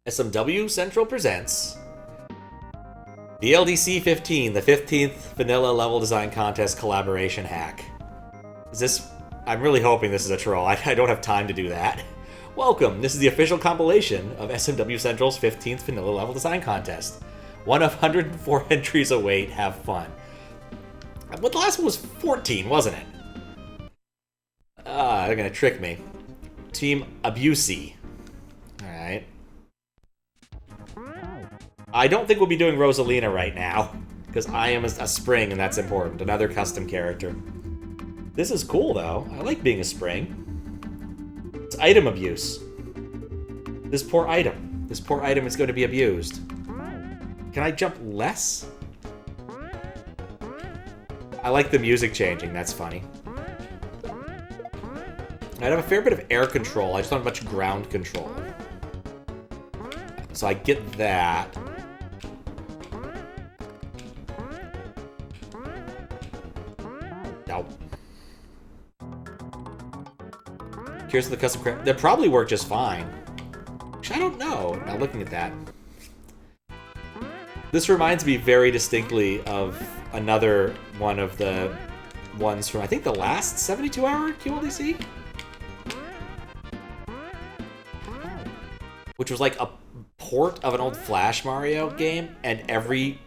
SMW Central presents QLDC15, the 15th Vanilla Level Design Contest Collaboration Hack. Is this... I'm really hoping this is a troll. I don't have time to do that. Welcome, this is the official compilation of SMW Central's 15th Vanilla Level Design Contest. One of 104 entries await, have fun. But the last one was 14, wasn't it? They're gonna trick me. Team Abusey. Alright. I don't think we'll be doing Rosalina right now, because I am a spring and that's important. Another custom character. This is cool though. I like being a spring. It's item abuse. This poor item. This poor item is going to be abused. Can I jump less? I like the music changing, that's funny. I'd have a fair bit of air control, I just don't have much ground control. So I get that. No. Here's the custom craft. They'll probably work just fine. Actually, I don't know, now looking at that. This reminds me very distinctly of another one of the ones from, I think, the last 72-hour QLDC? Which was like a port of an old Flash Mario game, and every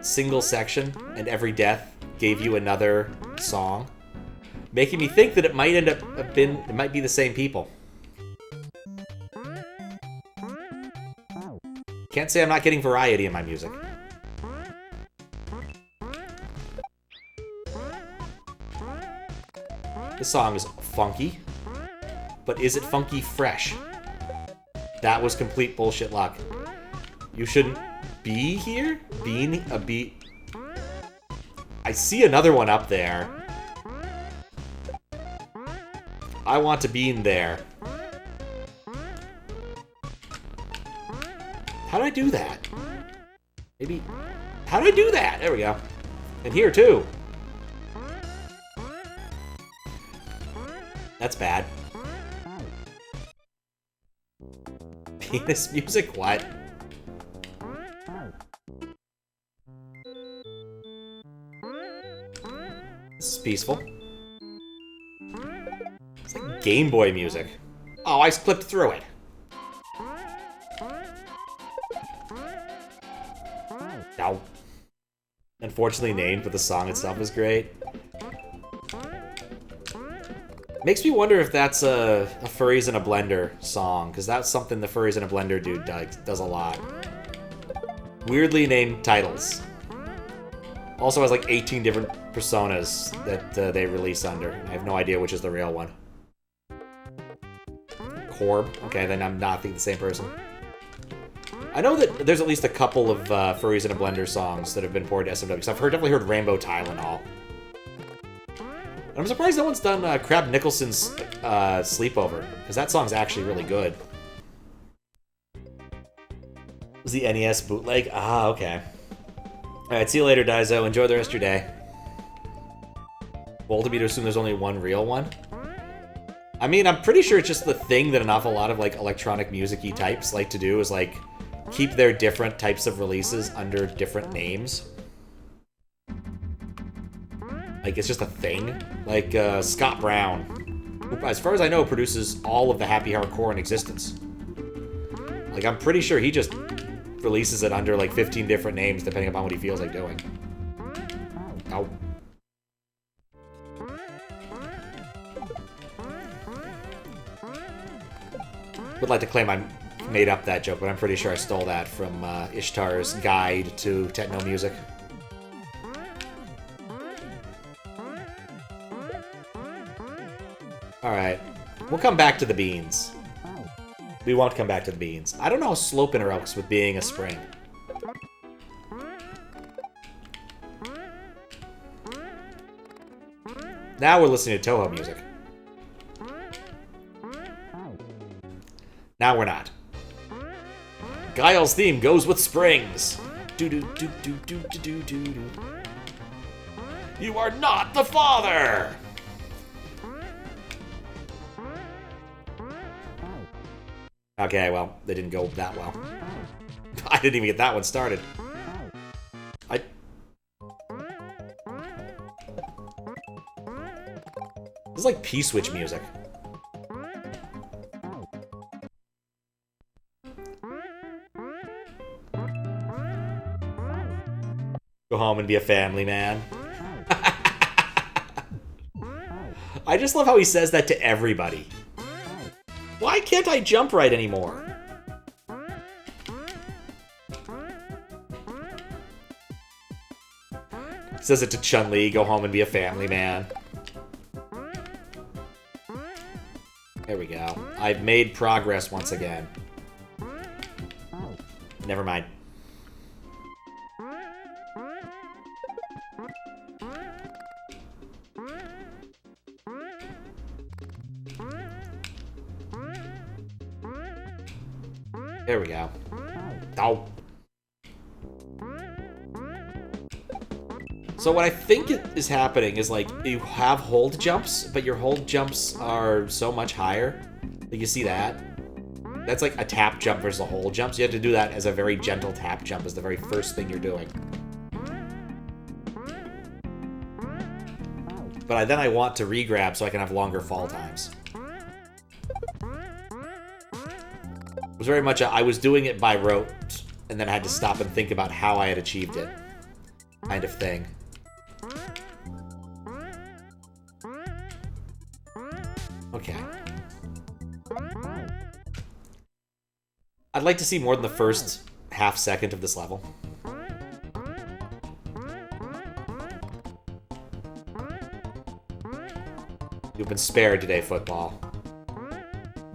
single section and every death gave you another song, making me think that it might end up it might be the same people. Can't say I'm not getting variety in my music. This song is funky, but is it funky fresh? That was complete bullshit luck. You shouldn't be here? I see another one up there. I want to be in there. How do I do that? Maybe... How do I do that? There we go. And here, too. That's bad. Penis music? What? This is peaceful. It's like Game Boy music. Oh, I clipped through it. No. Unfortunately named, but the song itself is great. Makes me wonder if that's a Furries in a Blender song, because that's something the Furries in a Blender dude does a lot. Weirdly named titles. Also has like 18 different personas that they release under. I have no idea which is the real one. Corb. Okay, then I'm not thinking the same person. I know that there's at least a couple of Furries in a Blender songs that have been ported to SMW. So I've definitely heard Rainbow Tylenol. I'm surprised no one's done Crab Nicholson's Sleepover, because that song's actually really good. It was the NES bootleg? Ah, okay. Alright, see you later, Daizo. Enjoy the rest of your day. Bold of me to assume there's only one real one? I mean, I'm pretty sure it's just the thing that an awful lot of, like, electronic music-y types like to do is, like, keep their different types of releases under different names. Like, it's just a thing. Like, Scott Brown, who, as far as I know, produces all of the Happy Hardcore in existence. Like, I'm pretty sure he just releases it under, like, 15 different names, depending upon what he feels like doing. Oh. Would like to claim I made up that joke, but I'm pretty sure I stole that from Ishtar's Guide to Techno Music. Alright, we'll come back to the beans. We won't come back to the beans. I don't know how slope interacts with being a spring. Now we're listening to Toho music. Now we're not. Guile's theme goes with springs. Do do do do do do do do. You are not the father. Okay, well, they didn't go that well. I didn't even get that one started. This is like P-switch music. Go home and be a family man. I just love how he says that to everybody. Why can't I jump right anymore? Says it to Chun-Li, go home and be a family man. There we go. I've made progress once again. Never mind. There we go. Oh. So what I think is happening is, like, you have hold jumps, but your hold jumps are so much higher. Like, you see that? That's like a tap jump versus a hold jump, so you have to do that as a very gentle tap jump as the very first thing you're doing. But then I want to re-grab so I can have longer fall times. It was very much I was doing it by rote, and then I had to stop and think about how I had achieved it, kind of thing. Okay. I'd like to see more than the first half second of this level. You've been spared today, football.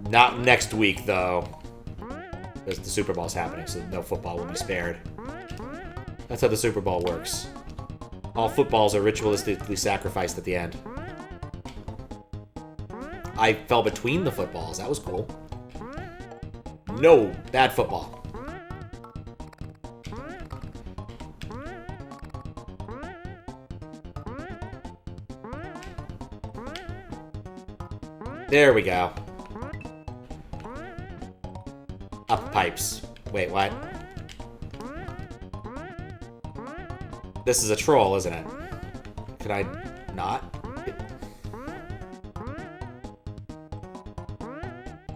Not next week, though. Because the Super Bowl's happening, so no football will be spared. That's how the Super Bowl works. All footballs are ritualistically sacrificed at the end. I fell between the footballs. That was cool. No, bad football. There we go. Up pipes. Wait, what? This is a troll, isn't it? Could I not?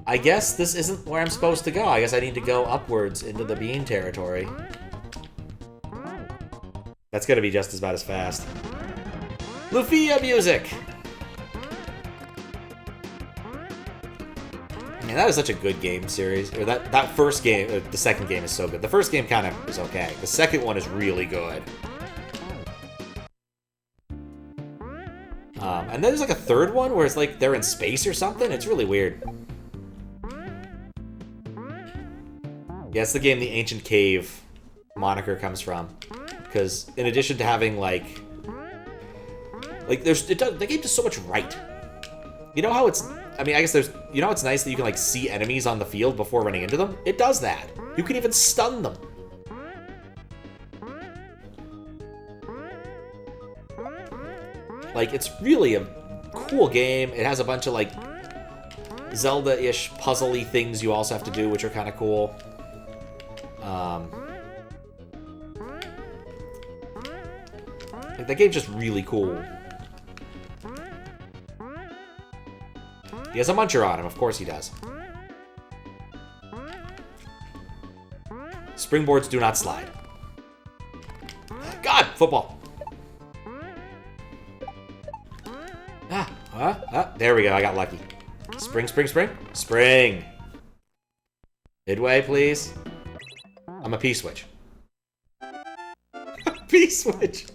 I guess this isn't where I'm supposed to go. I guess I need to go upwards into the bean territory. That's gonna be just about as fast. Lufia music! Man, that is such a good game series. Or that first game, the second game is so good. The first game kind of is okay. The second one is really good. And then there's like a third one where it's like they're in space or something. It's really weird. Yeah, it's the game the Ancient Cave moniker comes from. Because in addition to having like the game does so much right. You know how it's, I mean, I guess you know how it's nice that you can like see enemies on the field before running into them? It does that. You can even stun them. Like, it's really a cool game. It has a bunch of like Zelda-ish puzzle-y things you also have to do, which are kind of cool. Like, that game's just really cool. He has a muncher on him, of course he does. Springboards do not slide. God! Football! There we go, I got lucky. Spring, spring, spring. Spring! Midway, please. I'm a P-switch. P-switch!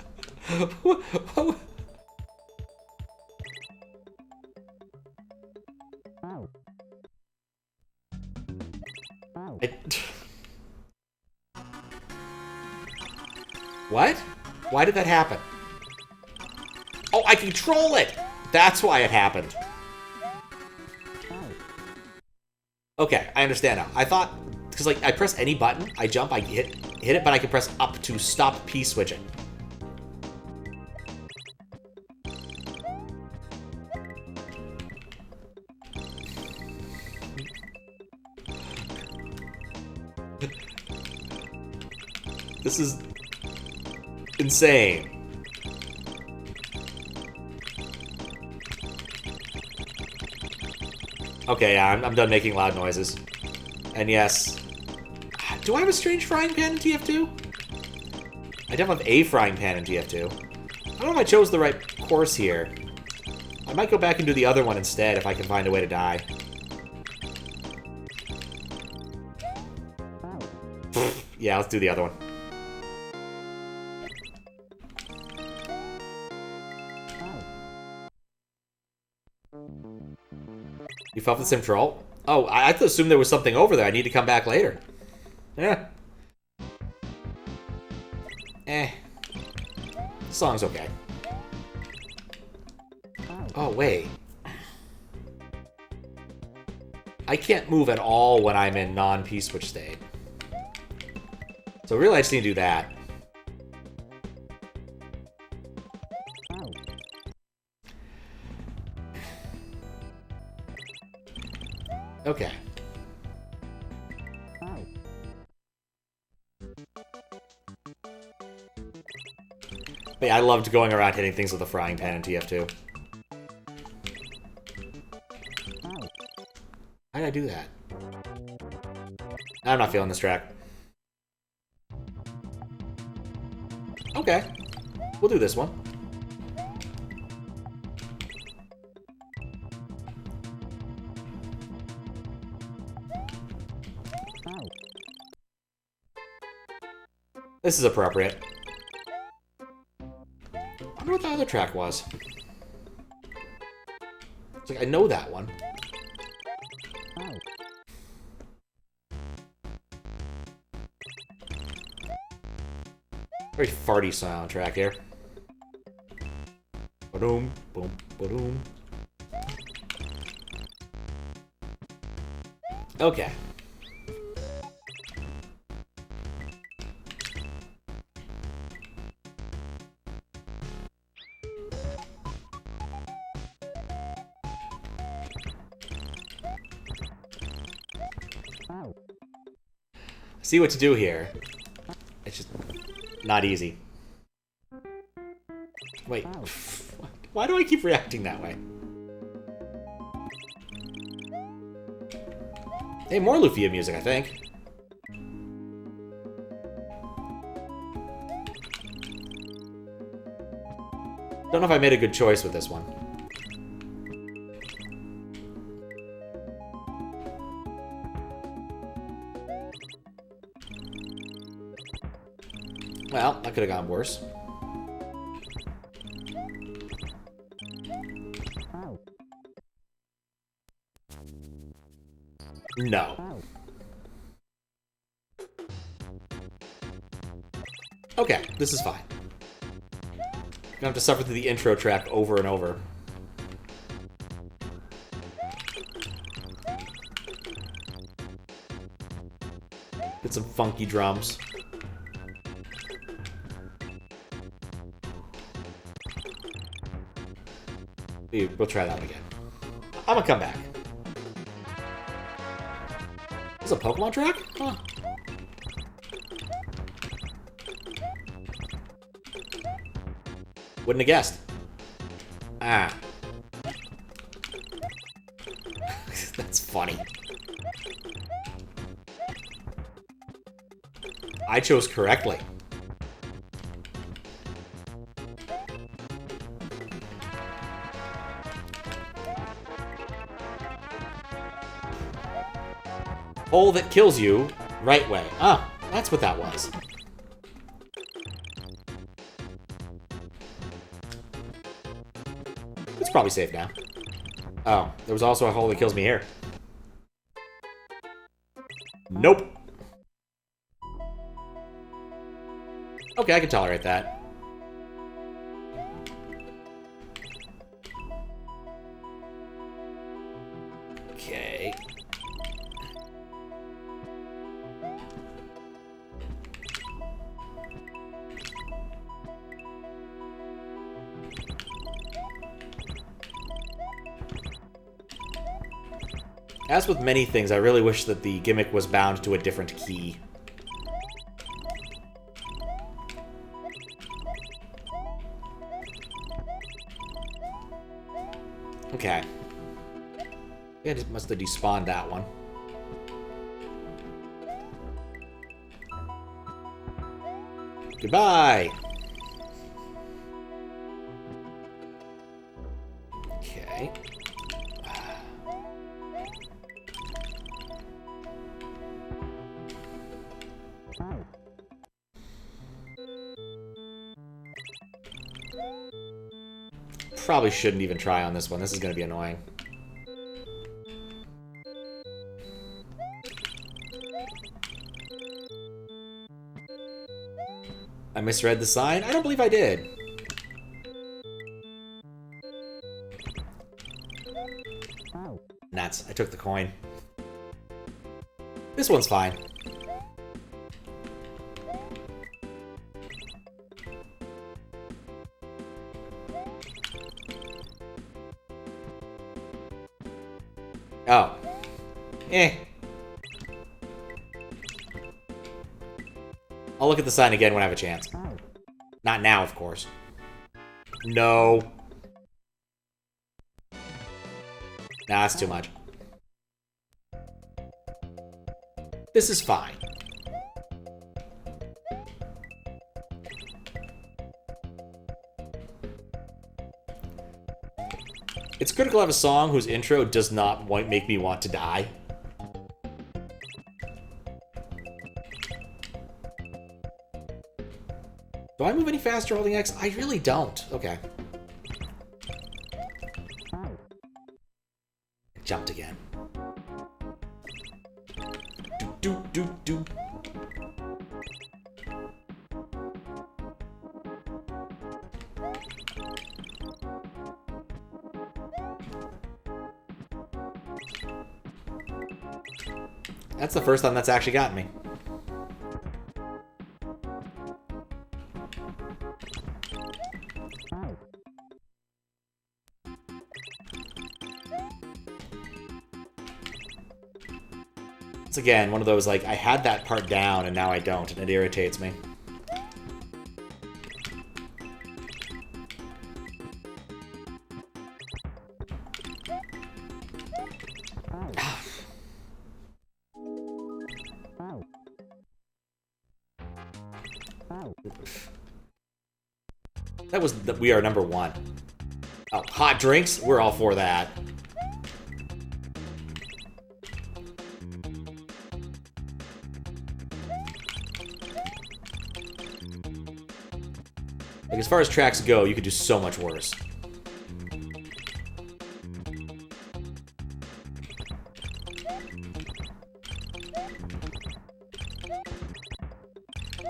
What? Why did that happen? Oh, I control it! That's why it happened. Okay, I understand now. I thought, because like I press any button, I jump, I hit it, but I can press up to stop P-switching. This is insane. Okay, yeah, I'm done making loud noises. And yes, do I have a strange frying pan in TF2? I definitely have a frying pan in TF2. I don't know if I chose the right course here. I might go back and do the other one instead if I can find a way to die. Yeah, let's do the other one. You fell for the same troll? Oh, I assumed there was something over there. I need to come back later. Yeah. Song's okay. Oh, wait. I can't move at all when I'm in non-P-switch state. So really I just need to do that. Okay. But yeah, I loved going around hitting things with a frying pan in TF2. How did I do that? I'm not feeling this track. Okay. We'll do this one. This is appropriate. I wonder what the other track was. It's like, I know that one. Very farty soundtrack here. Ba-doom, boom, ba-doom. Okay. See what to do here. It's just not easy. Wait. Why do I keep reacting that way? Hey, more Lufia music, I think. Don't know if I made a good choice with this one. Well, that could have gone worse. No. Okay, this is fine. I'm gonna have to suffer through the intro track over and over. Get some funky drums. We'll try that again. I'm gonna come back. This is a Pokemon track? Huh. Wouldn't have guessed. Ah. That's funny. I chose correctly. Hole that kills you, right way. Ah, that's what that was. It's probably safe now. Oh, there was also a hole that kills me here. Nope. Okay, I can tolerate that. Okay. As with many things, I really wish that the gimmick was bound to a different key. Okay. Yeah, I just must have despawned that one. Goodbye! Okay. Probably shouldn't even try on this one. This is going to be annoying. I misread the sign? I don't believe I did. Nuts. I took the coin. This one's fine. Oh. Eh. I'll look at the sign again when I have a chance. Not now, of course. No. Nah, that's too much. This is fine. It's critical to have a song whose intro does not make me want to die. Do I move any faster holding X? I really don't. Okay. Jumped again. Do, do, do, do. That's the first time that's actually gotten me. It's again one of those, like, I had that part down and now I don't, and it irritates me. That was we are number one. Oh, hot drinks? We're all for that. Like, as far as tracks go, you could do so much worse.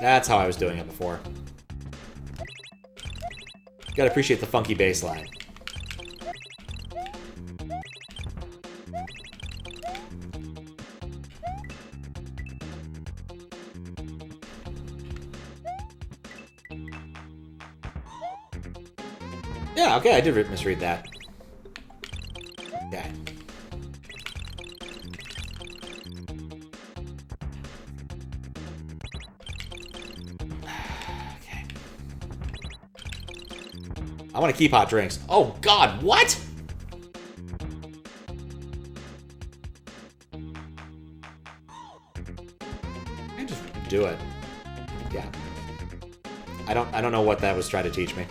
That's how I was doing it before. Gotta appreciate the funky bass line. Yeah, okay, I did misread that. Okay. I want to keep hot drinks. Oh, God, what? I just do it. Yeah. I don't know what that was trying to teach me.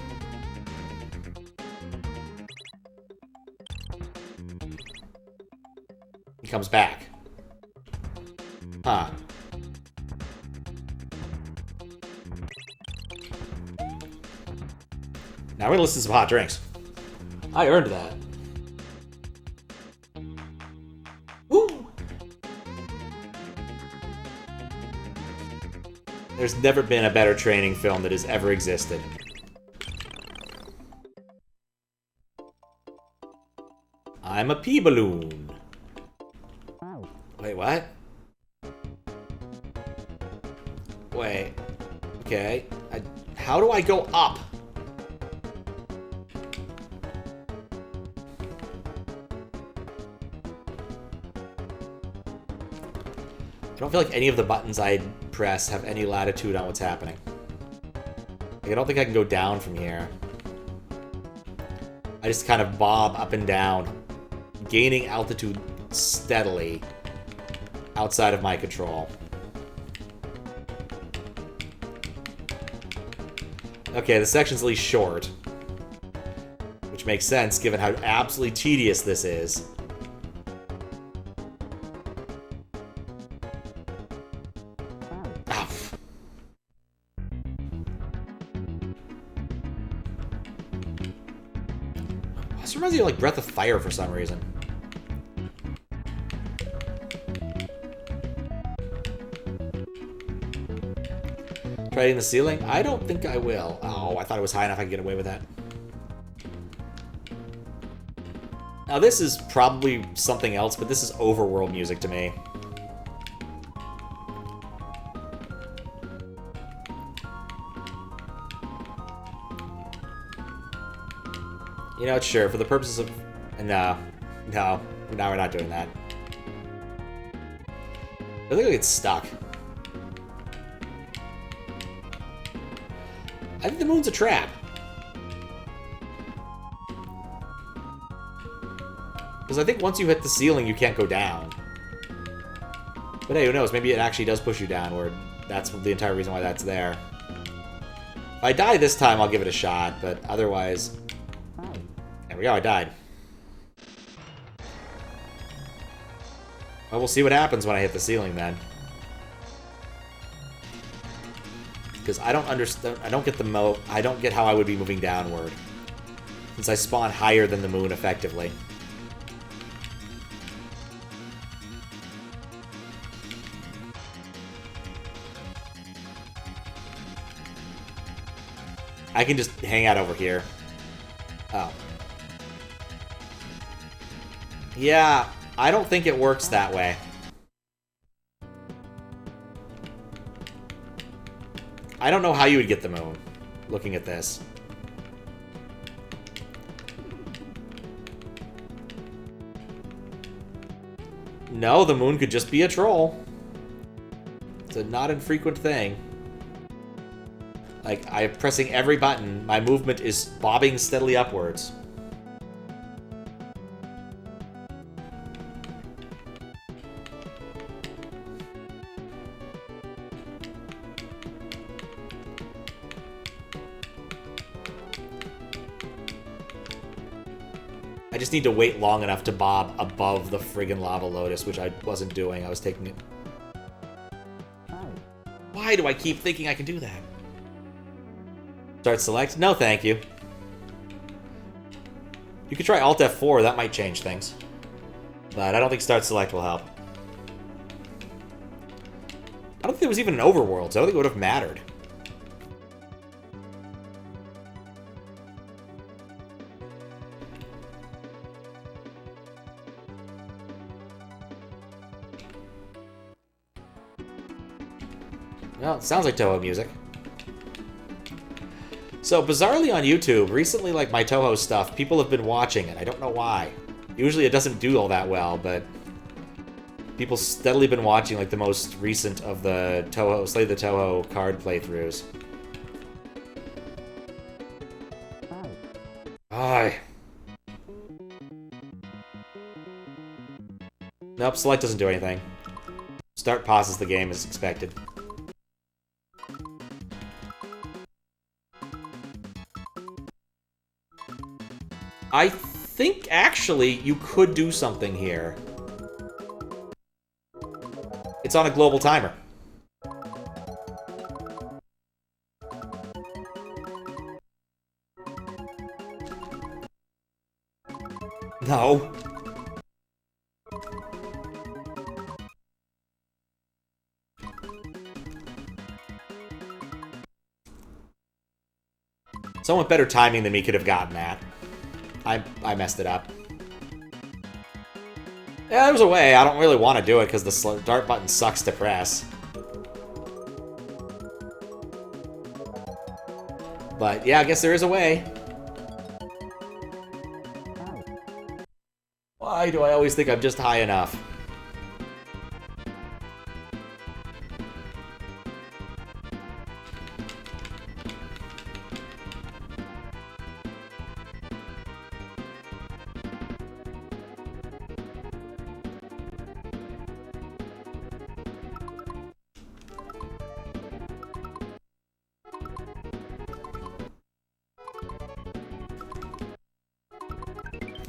He comes back. Huh. Now we're gonna listen to some hot drinks. I earned that. Woo! There's never been a better training film that has ever existed. I'm a pea balloon. Wait, what? Wait. Okay. How do I go up? I don't feel like any of the buttons I press have any latitude on what's happening. Like, I don't think I can go down from here. I just kind of bob up and down, gaining altitude steadily outside of my control. Okay, the section's at least short, which makes sense given how absolutely tedious this is. Ow. This reminds me of like Breath of Fire for some reason. Try hitting the ceiling? I don't think I will. Oh, I thought it was high enough I could get away with that. Now this is probably something else, but this is overworld music to me. You know, sure, for the purposes of... No, we're not doing that. I think I get stuck. I think the moon's a trap. Because I think once you hit the ceiling, you can't go down. But hey, who knows? Maybe it actually does push you downward. That's the entire reason why that's there. If I die this time, I'll give it a shot, but otherwise... There we go, I died. Well, we'll see what happens when I hit the ceiling then. Because I don't understand, I don't get how I would be moving downward. Since I spawn higher than the moon effectively. I can just hang out over here. Oh. Yeah, I don't think it works that way. I don't know how you would get the moon, looking at this. No, the moon could just be a troll. It's a not infrequent thing. Like, I'm pressing every button, my movement is bobbing steadily upwards. I just need to wait long enough to bob above the friggin' lava lotus, which I wasn't doing. I was taking it... Why do I keep thinking I can do that? Start select? No, thank you. You could try Alt F4, that might change things. But I don't think start select will help. I don't think there was even an overworld, so I don't think it would have mattered. Well, it sounds like Toho music. So, bizarrely on YouTube, recently, like, my Toho stuff, people have been watching it. I don't know why. Usually it doesn't do all that well, but... people steadily been watching, like, the most recent of the Toho... Slay the Toho card playthroughs. Aye. Nope, select doesn't do anything. Start pauses the game as expected. I think, actually, you could do something here. It's on a global timer. No. Someone with better timing than me could have gotten that. I messed it up. Yeah, there's a way. I don't really want to do it because the start button sucks to press. But yeah, I guess there is a way. Why do I always think I'm just high enough?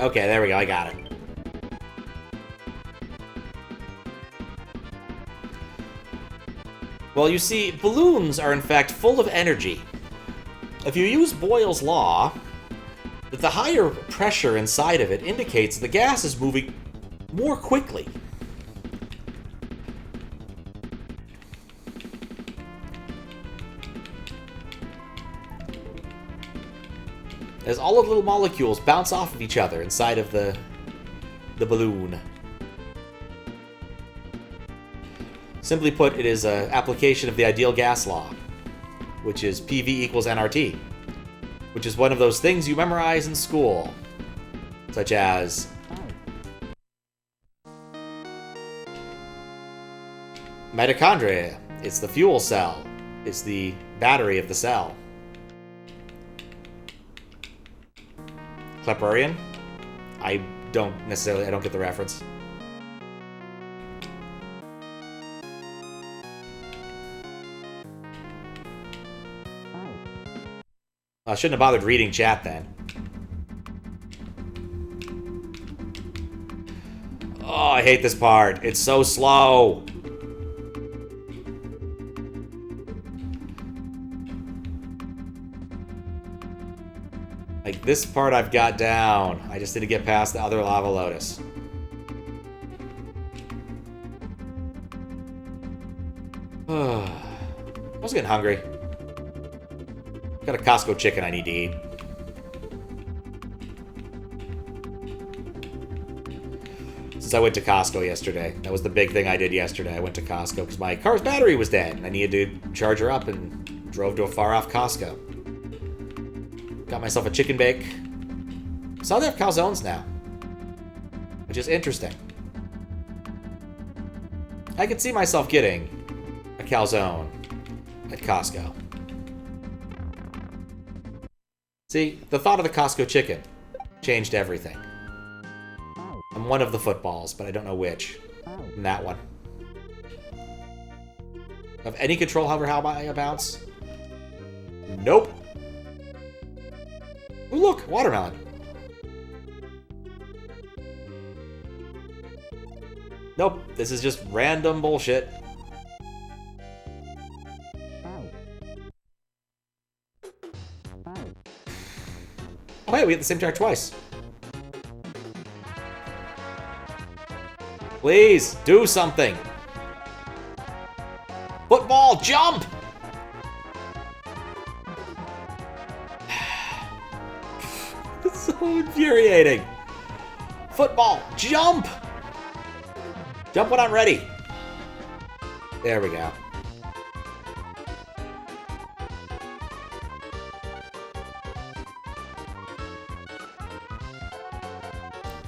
Okay, there we go. I got it. Well, you see, balloons are in fact full of energy. If you use Boyle's law, that the higher pressure inside of it indicates the gas is moving more quickly. As all of the little molecules bounce off of each other inside of the balloon. Simply put, it is an application of the ideal gas law, which is PV equals nRT, which is one of those things you memorize in school, such as mitochondria. It's the fuel cell. It's the battery of the cell. Klepperian? I don't get the reference. I shouldn't have bothered reading chat then. Oh, I hate this part. It's so slow. Like, this part I've got down. I just need to get past the other lava lotus. I was getting hungry. Got a Costco chicken I need to eat. Since I went to Costco yesterday. That was the big thing I did yesterday. I went to Costco because my car's battery was dead and I needed to charge her up and drove to a far-off Costco. Got myself a chicken bake. Saw they have calzones now, which is interesting. I could see myself getting a calzone at Costco. See, the thought of the Costco chicken changed everything. I'm one of the footballs, but I don't know which. I'm that one. Have any control over how I bounce? Nope. Ooh, look, watermelon. Nope, this is just random bullshit. Oh, hey, we hit the same track twice. Please, do something. Football, jump! It's so infuriating. Football, jump! Jump when I'm ready. There we go.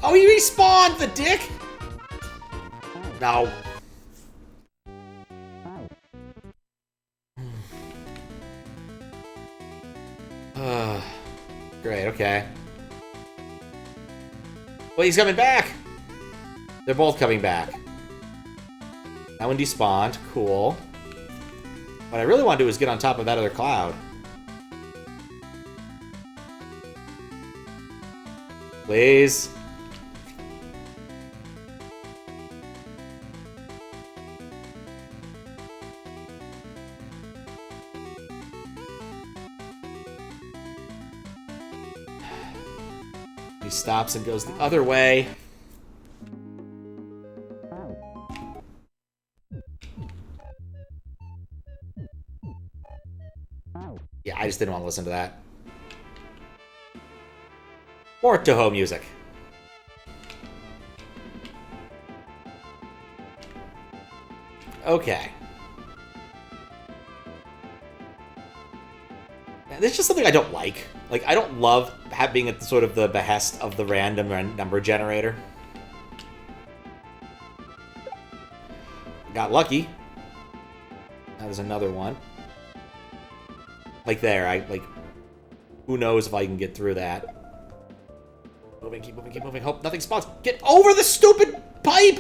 Oh, he respawned, the dick! No. Great, okay. Well, he's coming back! They're both coming back. That one despawned. Cool. What I really want to do is get on top of that other cloud. Please. He stops and goes the other way. Yeah, I just didn't want to listen to that. More Toho music. Okay. This is just something I don't like. Like, I don't love being at sort of the behest of the random number generator. Got lucky. Now there's another one. Like there, who knows if I can get through that. Moving, keep moving, keep moving. Hope nothing spawns. Get over the stupid pipe!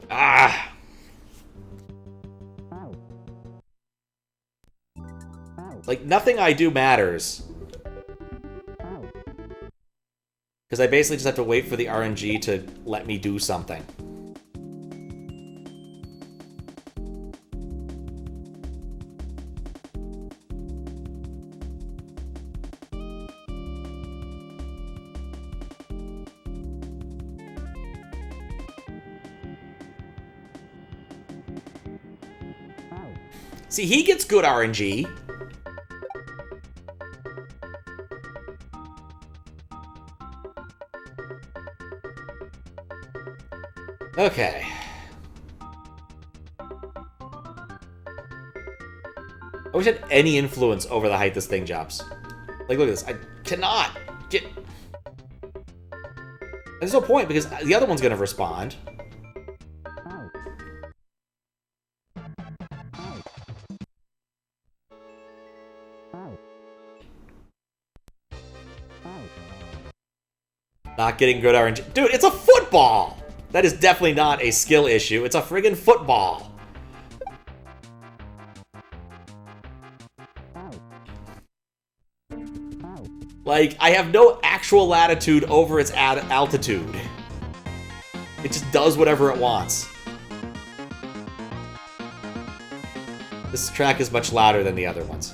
Ah! Like, nothing I do matters Because I basically just have to wait for the RNG to let me do something. See, he gets good RNG. Okay. I wish I had any influence over the height this thing jumps. Like, look at this. I cannot get... There's no point, because the other one's going to respond. Not getting good RNG. Dude, it's a football! That is definitely not a skill issue. It's a friggin' football. Like, I have no actual latitude over its altitude. It just does whatever it wants. This track is much louder than the other ones.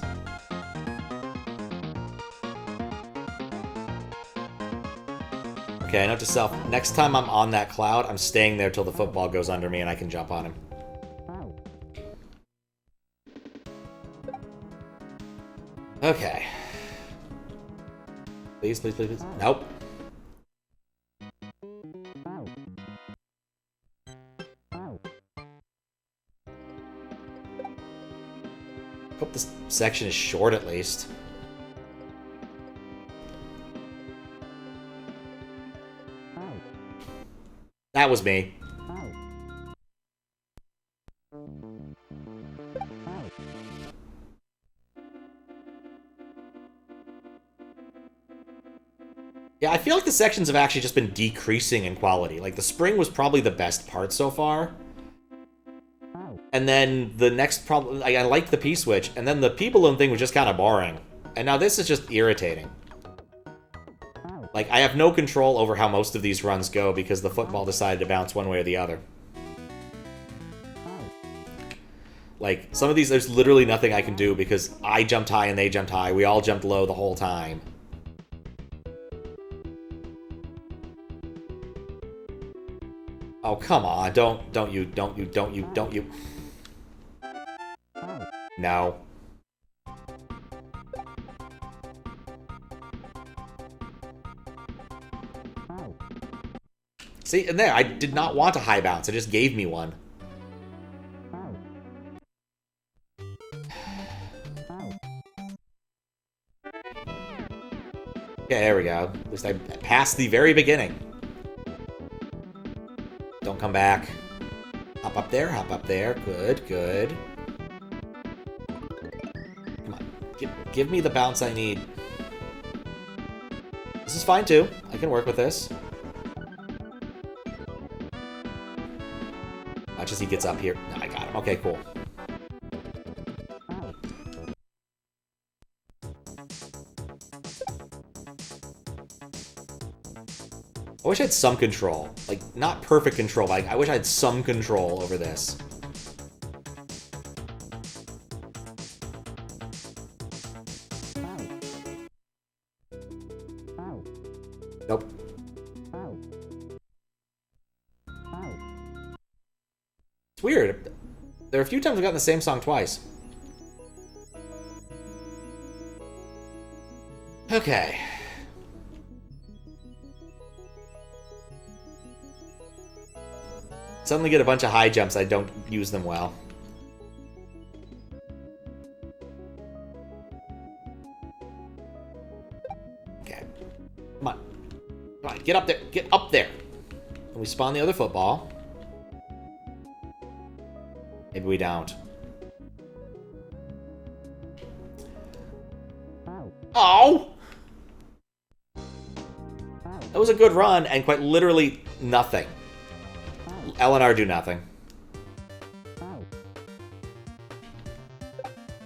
Okay, note to self, next time I'm on that cloud, I'm staying there till the football goes under me and I can jump on him. Okay. Please, please, please, please. Nope. Hope this section is short at least. That was me. Yeah, I feel like the sections have actually just been decreasing in quality. Like, the spring was probably the best part so far. And then the next problem... I liked the P-switch, and then the P-balloon thing was just kind of boring. And now this is just irritating. Like, I have no control over how most of these runs go because the football decided to bounce one way or the other. Like, some of these, there's literally nothing I can do because I jumped high and they jumped high. We all jumped low the whole time. Oh, come on. Don't you. No. See, and there, I did not want a high bounce. It just gave me one. Okay, there we go. At least I passed the very beginning. Don't come back. Hop up there, hop up there. Good, good. Come on. Give me the bounce I need. This is fine, too. I can work with this. Watch as he gets up here. No, I got him. Okay, cool. I wish I had some control. Like, not perfect control, but I wish I had some control over this. Nope. It's weird. There are a few times I've gotten the same song twice. Okay. Suddenly get a bunch of high jumps, I don't use them well. Okay. Come on. Come on, get up there. Get up there. And we spawn the other football. Maybe we don't. Oh! That was a good run, and quite literally nothing. L and R do nothing.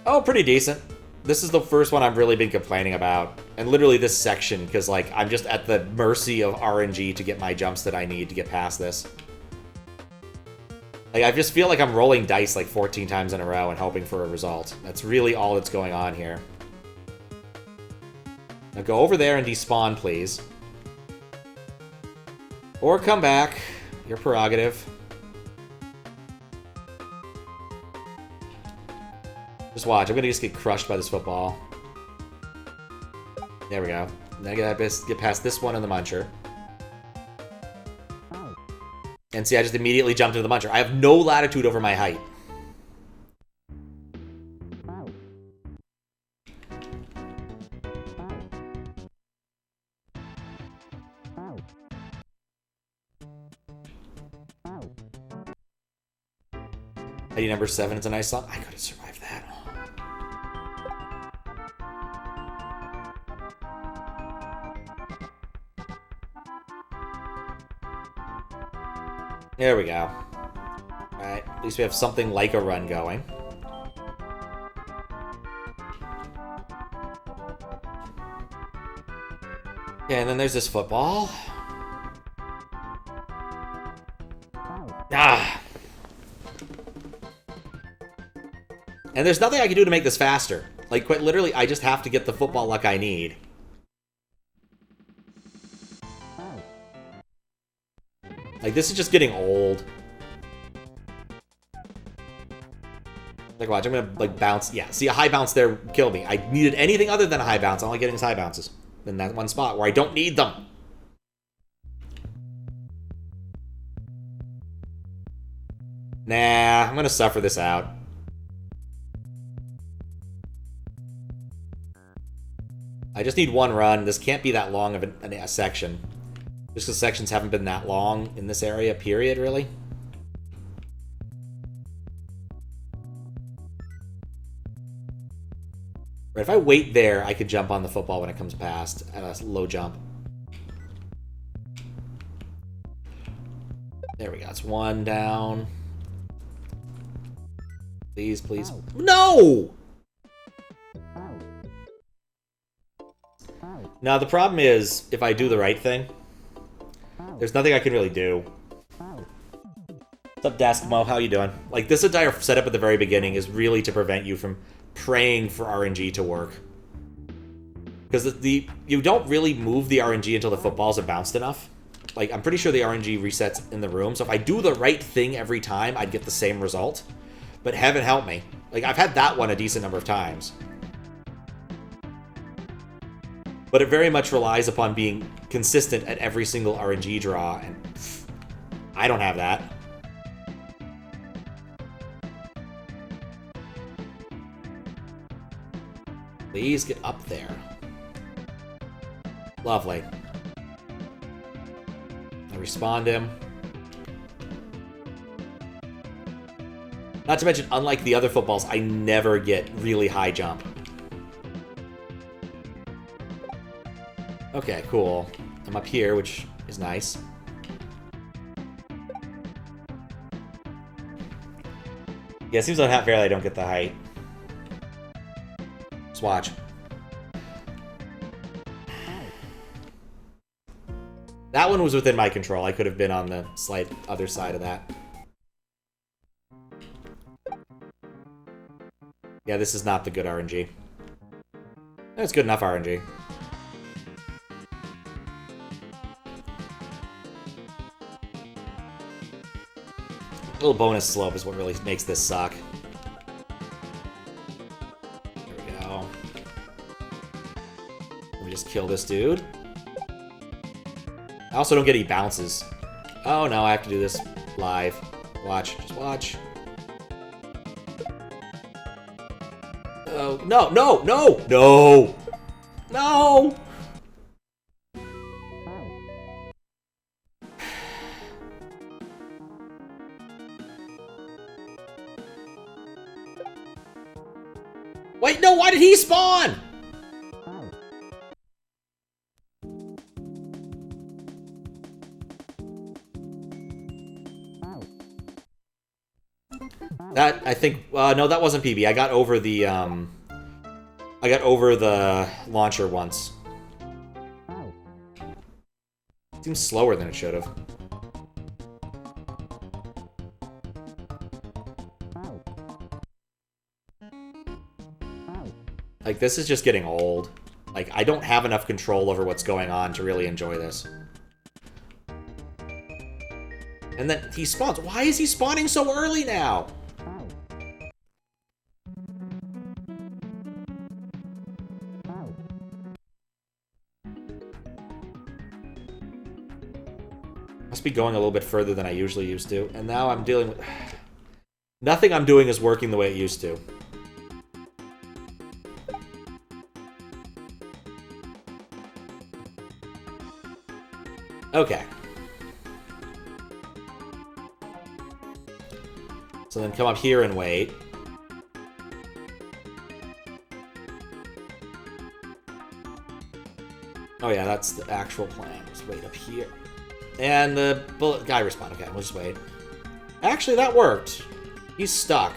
Oh, pretty decent. This is the first one I've really been complaining about. And literally this section, because, like, I'm just at the mercy of RNG to get my jumps that I need to get past this. Like, I just feel like I'm rolling dice, like, 14 times in a row and hoping for a result. That's really all that's going on here. Now go over there and despawn, please. Or come back. Your prerogative. Just watch. I'm going to just get crushed by this football. There we go. Then I gotta get past this one and the muncher. And see, I just immediately jumped into the muncher. I have no latitude over my height. ID number 7 is a nice song. I could have survived that. There we go. Alright, at least we have something like a run going. Okay, and then there's this football. Ah! And there's nothing I can do to make this faster. Like, quite literally, I just have to get the football luck I need. Like, this is just getting old. Like, watch, I'm gonna, like, bounce. Yeah, see, a high bounce there killed me. I needed anything other than a high bounce. All I'm getting is high bounces. In that one spot where I don't need them. Nah, I'm gonna suffer this out. I just need one run. This can't be that long of a section. Just because sections haven't been that long in this area, period, really. Right, if I wait there, I could jump on the football when it comes past at a low jump. There we go. It's one down. Please, please. No! Now, the problem is, if I do the right thing, there's nothing I can really do. What's up, Daskmo? How you doing? Like, this entire setup at the very beginning is really to prevent you from praying for RNG to work. Because you don't really move the RNG until the footballs are bounced enough. Like, I'm pretty sure the RNG resets in the room, so if I do the right thing every time, I'd get the same result. But heaven help me. Like, I've had that one a decent number of times. But it very much relies upon being consistent at every single RNG draw, and I don't have that. Please get up there. Lovely. I respawned him. Not to mention, unlike the other footballs, I never get really high jump. Okay, cool. I'm up here, which is nice. Yeah, it seems unfair that I don't get the height. Just watch. That one was within my control. I could have been on the slight other side of that. Yeah, this is not the good RNG. That's good enough RNG. A little bonus slope is what really makes this suck. There we go. Let me just kill this dude. I also don't get any bounces. Oh no, I have to do this live. Watch, just watch. Oh, no, no, no, no! No! Wait, no, why did he spawn? That, I think, no, that wasn't PB. I got over the launcher once. Seems slower than it should have. Like, this is just getting old. Like, I don't have enough control over what's going on to really enjoy this. And then he spawns. Why is he spawning so early now? Must be going a little bit further than I usually used to. And now I'm dealing with... Nothing I'm doing is working the way it used to. Okay. So then come up here and wait. Oh yeah, that's the actual plan. Just wait up here. And the bullet guy respawned. Okay, we'll just wait. Actually, that worked. He's stuck.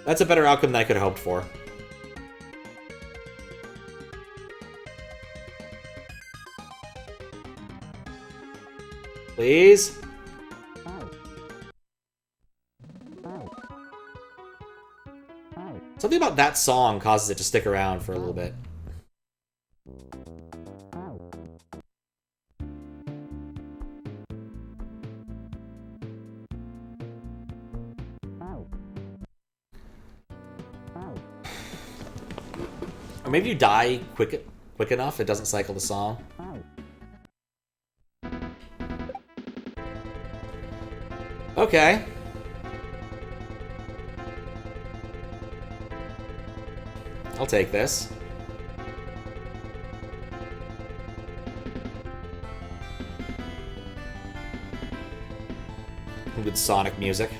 That's a better outcome than I could have hoped for. Please? Something about that song causes it to stick around for a little bit. Or maybe you die quick enough, it doesn't cycle the song. Okay. I'll take this. With Sonic music.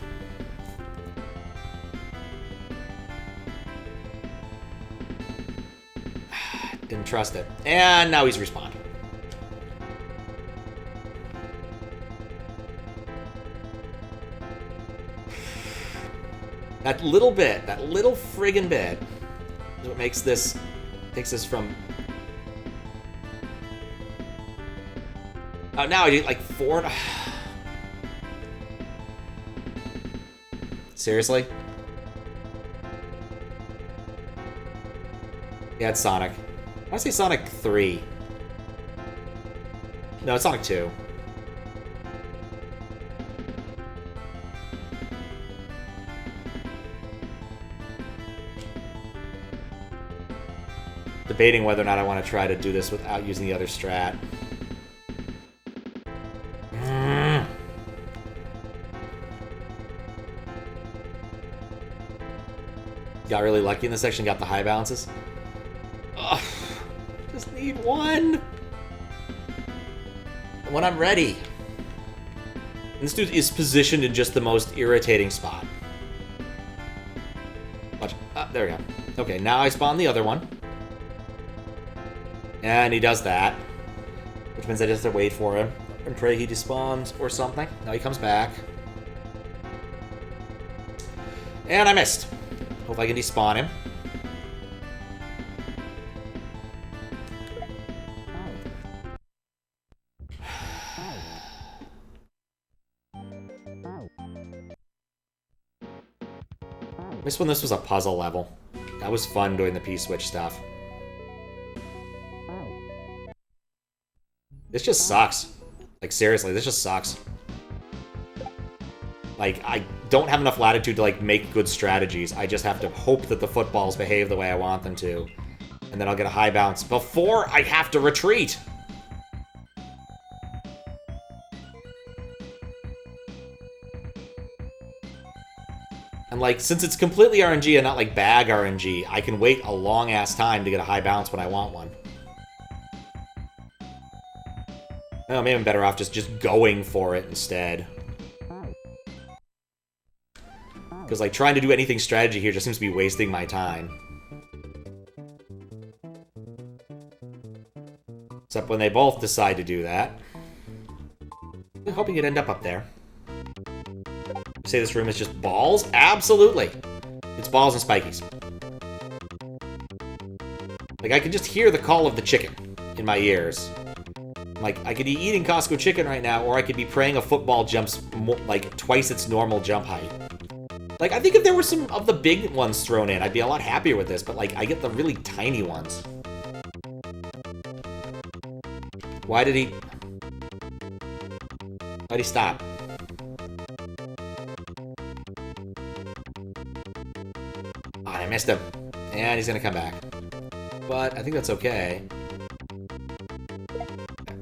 Didn't trust it. And now he's respawned. That little bit, that little friggin' bit, is what makes this, takes us from... Oh, now I do like 4... Seriously? Yeah, it's Sonic. I want to say Sonic 3. No, it's Sonic 2. Debating whether or not I want to try to do this without using the other strat. Got really lucky in this section, got the high bounces. Ugh, just need one. When I'm ready. And this dude is positioned in just the most irritating spot. Watch. There we go. Okay, now I spawn the other one. And he does that. Which means I just have to wait for him. And pray he despawns or something. Now he comes back. And I missed. Hope I can despawn him. This one, this was a puzzle level. That was fun doing the P-switch stuff. This just sucks. Like, seriously, this just sucks. Like, I don't have enough latitude to, like, make good strategies. I just have to hope that the footballs behave the way I want them to. And then I'll get a high bounce before I have to retreat! And, like, since it's completely RNG and not, like, bag RNG, I can wait a long-ass time to get a high bounce when I want one. Oh, maybe I'm better off just going for it instead. Because, like, trying to do anything strategy here just seems to be wasting my time. Except when they both decide to do that. I'm hoping you'd end up there. You say this room is just balls? Absolutely! It's balls and spikies. Like, I can just hear the call of the chicken in my ears. Like, I could be eating Costco chicken right now, or I could be praying a football jumps, like, twice its normal jump height. Like, I think if there were some of the big ones thrown in, I'd be a lot happier with this, but, like, I get the really tiny ones. Why'd he stop? Oh, I missed him. And he's gonna come back. But I think that's okay.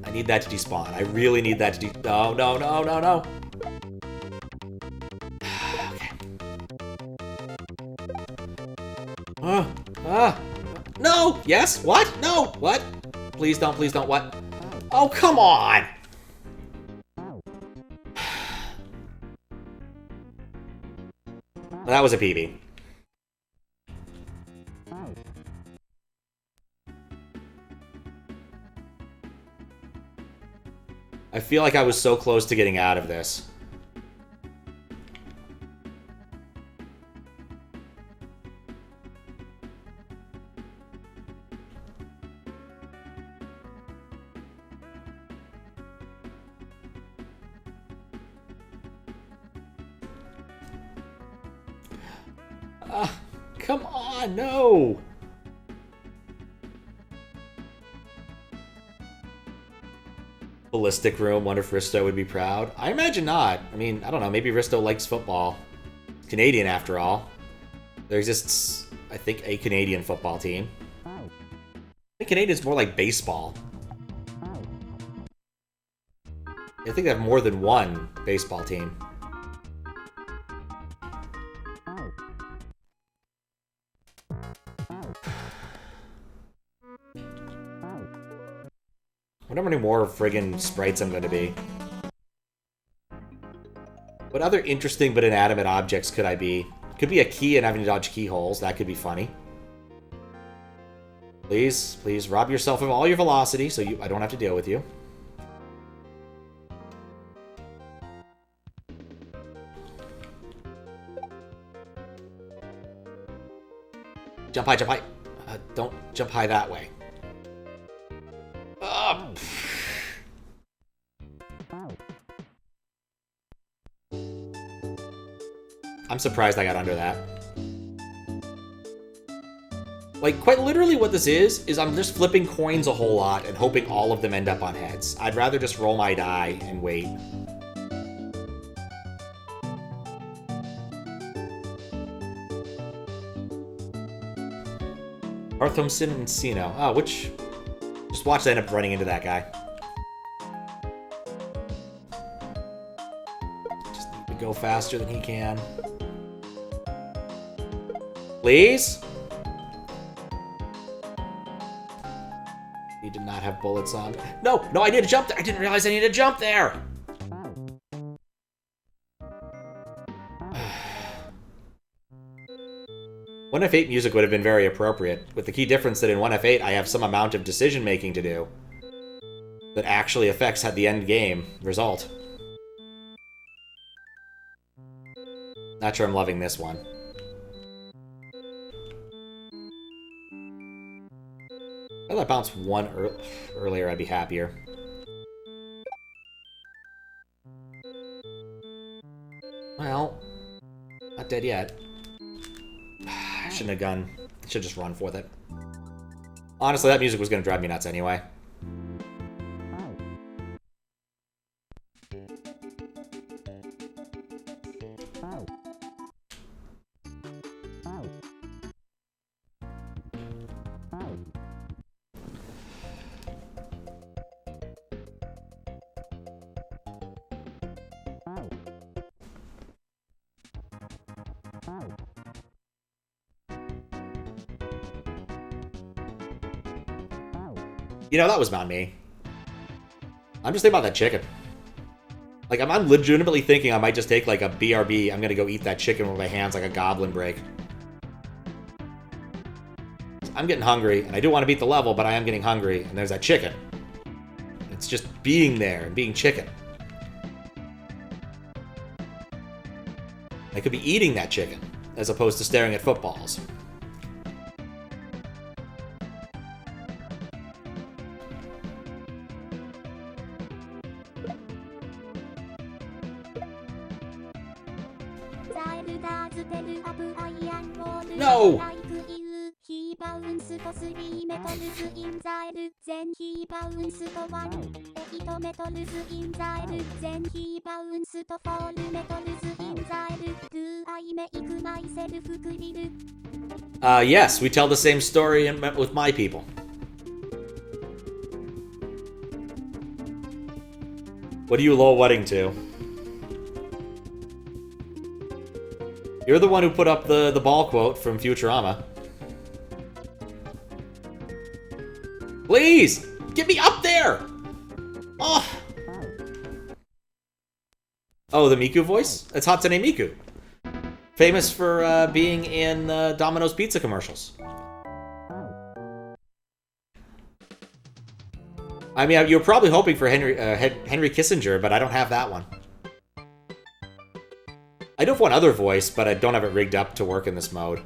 I need that to despawn. I really need that to no, no, no, no, no. Okay. No! Yes? What? No! What? Please don't, what? Oh, come on! That was a PB. I feel like I was so close to getting out of this. Come on, no! Ballistic room, wonder if Risto would be proud. I imagine not. I mean, I don't know, maybe Risto likes football. Canadian, after all. There exists, I think, a Canadian football team. I think Canadian's more like baseball. I think they have more than one baseball team. I wonder how many more friggin' sprites I'm going to be. What other interesting but inanimate objects could I be? Could be a key and having to dodge keyholes. That could be funny. Please, please, rob yourself of all your velocity so I don't have to deal with you. Jump high, jump high. Don't jump high that way. I'm surprised I got under that. Like, quite literally what this is I'm just flipping coins a whole lot and hoping all of them end up on heads. I'd rather just roll my die and wait. Arthomson and Sino. Oh, which... Just watch I end up running into that guy. Just need to go faster than he can. Please? He did not have bullets on. No, no, I need to jump there. I didn't realize I needed to jump there. One F8 music would have been very appropriate, with the key difference that in 1F8 I have some amount of decision making to do that actually affects the end game result. Not sure I'm loving this one. If I bounced one earlier, I'd be happier. Well, not dead yet. I shouldn't have gone. I should just run with it. Honestly, that music was going to drive me nuts anyway. You know, that was not me. I'm just thinking about that chicken. Like, I'm legitimately thinking I might just take, like, a BRB. I'm gonna go eat that chicken with my hands like a goblin break. I'm getting hungry, and I do want to beat the level, but I am getting hungry, and there's that chicken. It's just being there and being chicken. I could be eating that chicken, as opposed to staring at footballs. No! Yes, we tell the same story with my people. What are you lol wedding to? You're the one who put up the ball quote from Futurama. Please! Get me up there! Oh! Oh, the Miku voice? It's Hatsune Miku. Famous for being in Domino's Pizza commercials. I mean, you're probably hoping for Henry Kissinger, but I don't have that one. I do have one other voice, but I don't have it rigged up to work in this mode.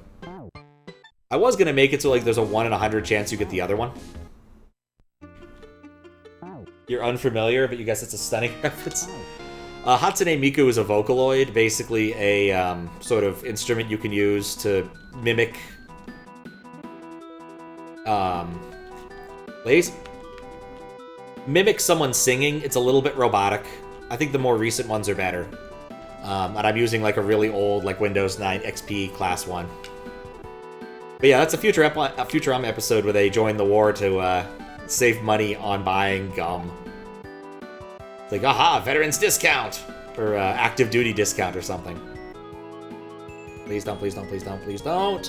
I was gonna make it so like there's a 1 in 100 chance you get the other one. You're unfamiliar, but you guess it's a stunning reference. Hatsune Miku is a Vocaloid, basically a sort of instrument you can use to mimic... Please? Mimic someone singing. It's a little bit robotic. I think the more recent ones are better. And I'm using like a really old like Windows 9 XP Class 1. But yeah, that's a Futurama episode where they join the war to save money on buying gum. It's like, aha, veterans discount! Or active duty discount or something. Please don't, please don't, please don't, please don't!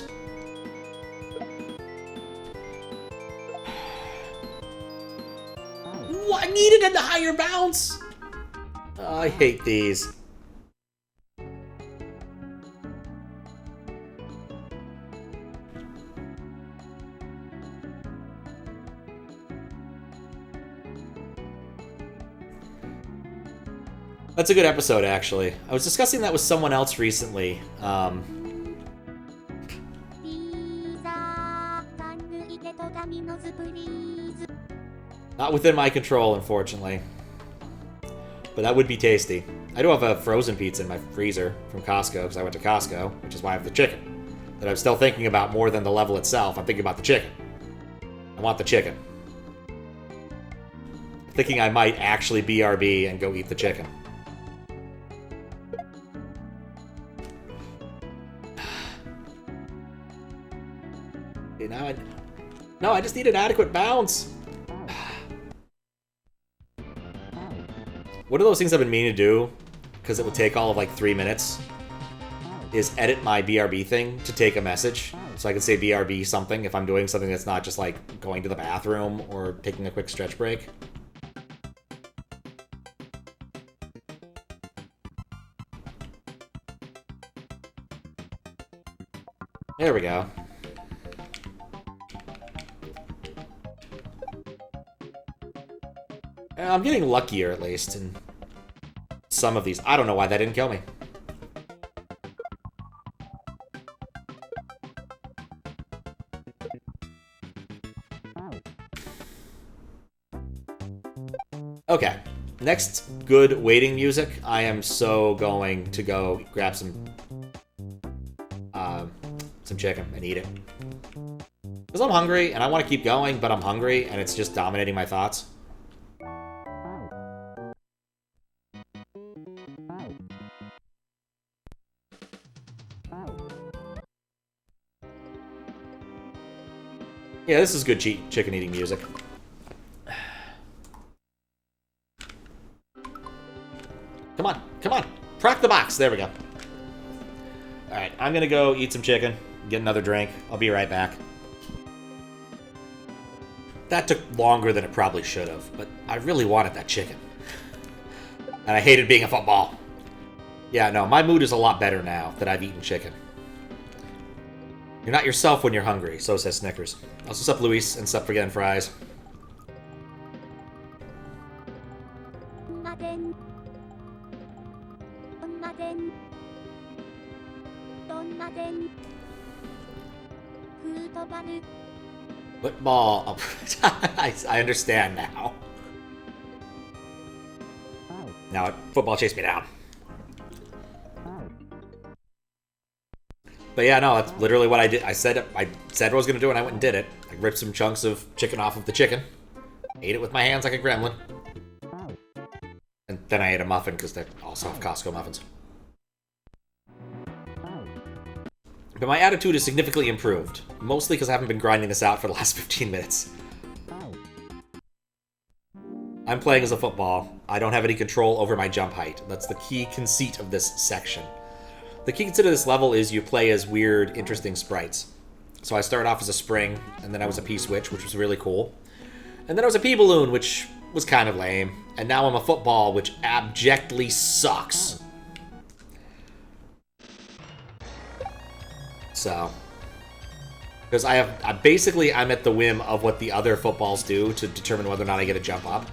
What? I needed a higher bounce! Oh, I hate these. That's a good episode, actually. I was discussing that with someone else recently. Not within my control, unfortunately. But that would be tasty. I do have a frozen pizza in my freezer from Costco, because I went to Costco, which is why I have the chicken. That I'm still thinking about more than the level itself. I'm thinking about the chicken. I want the chicken. Thinking I might actually BRB and go eat the chicken. No, I just need an adequate bounce. One of those things I've been meaning to do, because it would take all of like 3 minutes, is edit my BRB thing to take a message. So I can say BRB something if I'm doing something that's not just like going to the bathroom or taking a quick stretch break. There we go. I'm getting luckier, at least, in some of these. I don't know why that didn't kill me. Okay. Next good waiting music. I am so going to go grab some chicken and eat it. Because I'm hungry, and I want to keep going, but I'm hungry, and it's just dominating my thoughts. Yeah, this is good chicken eating music. Come on, come on. Crack the box. There we go. Alright, I'm gonna go eat some chicken, get another drink. I'll be right back. That took longer than it probably should have, but I really wanted that chicken. And I hated being a football. Yeah, no, my mood is a lot better now that I've eaten chicken. You're not yourself when you're hungry, so says Snickers. Also, sup, Luis, and sup for getting fries. Football. I understand now. Now, football chased me down. But yeah, no, that's literally what I did. I said what I was going to do, and I went and did it. I ripped some chunks of chicken off of the chicken. Ate it with my hands like a gremlin. And then I ate a muffin, because they also have Costco muffins. But my attitude is significantly improved. Mostly because I haven't been grinding this out for the last 15 minutes. I'm playing as a football. I don't have any control over my jump height. That's the key conceit of this section. The key conceit of this level is you play as weird, interesting sprites. So I started off as a spring, and then I was a P-switch, which was really cool. And then I was a P-balloon, which was kind of lame. And now I'm a football, which abjectly sucks. So, because I'm at the whim of what the other footballs do to determine whether or not I get a jump up.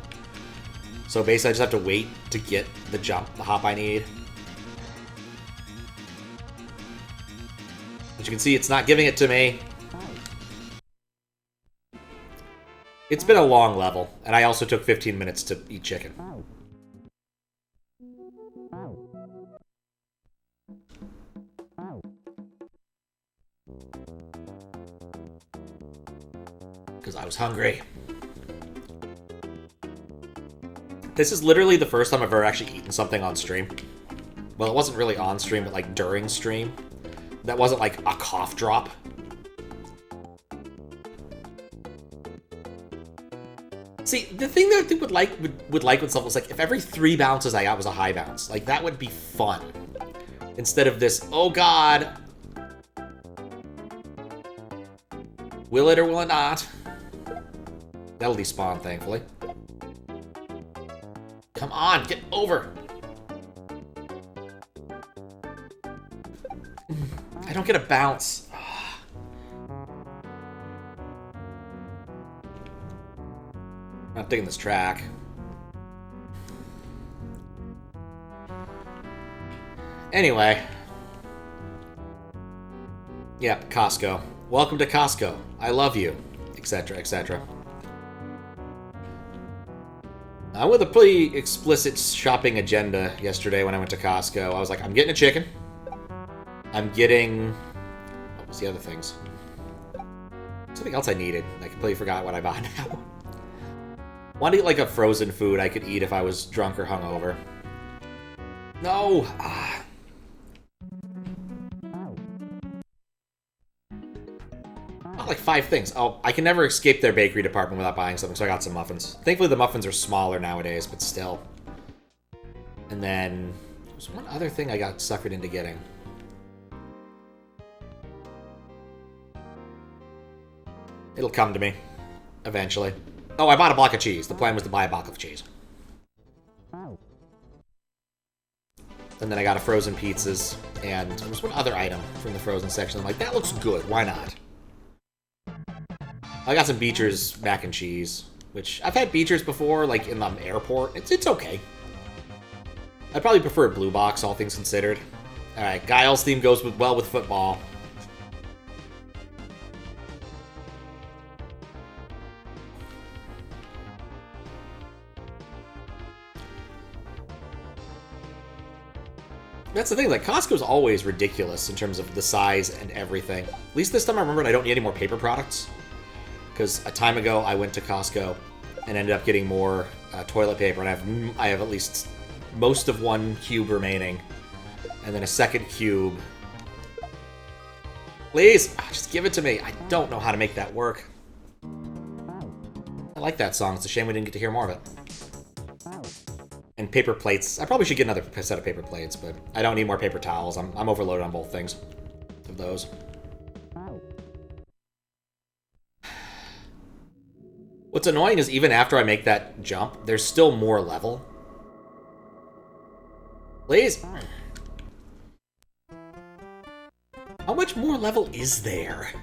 So basically I just have to wait to get the hop I need. As you can see, it's not giving it to me. It's been a long level, and I also took 15 minutes to eat chicken. Because I was hungry. This is literally the first time I've ever actually eaten something on stream. Well, it wasn't really on stream, but like during stream. That wasn't like a cough drop. See, the thing that I think would like with stuff was like if every 3 bounces I got was a high bounce. Like that would be fun. Instead of this, oh god. Will it or will it not? That'll despawn, thankfully. Come on, get over. I don't get a bounce. I'm not digging this track. Anyway. Yep, Costco. Welcome to Costco. I love you. Etc., etc. With a pretty explicit shopping agenda yesterday when I went to Costco. I was like, I'm getting a chicken. I'm getting... What was the other things? Something else I needed. I completely forgot what I bought now. Wanted to get like a frozen food I could eat if I was drunk or hungover. No! Not like 5 things. Oh, I can never escape their bakery department without buying something, so I got some muffins. Thankfully the muffins are smaller nowadays, but still. And then... There was one other thing I got suckered into getting. It'll come to me. Eventually. Oh, I bought a block of cheese. The plan was to buy a block of cheese. And then I got a frozen pizzas, and there was one other item from the frozen section. I'm like, that looks good. Why not? I got some Beecher's mac and cheese, which I've had Beecher's before, like in the airport. It's okay. I probably prefer a blue box, all things considered. All right, Guile's theme goes well with football. That's the thing, like, Costco's always ridiculous in terms of the size and everything. At least this time I remembered I don't need any more paper products. Because a time ago I went to Costco and ended up getting more toilet paper, and I have at least most of 1 cube remaining. And then a second cube. Please, just give it to me. I don't know how to make that work. I like that song. It's a shame we didn't get to hear more of it. And paper plates. I probably should get another set of paper plates, but I don't need more paper towels. I'm overloaded on both things of those. What's annoying is even after I make that jump, there's still more level. Please. How much more level is there?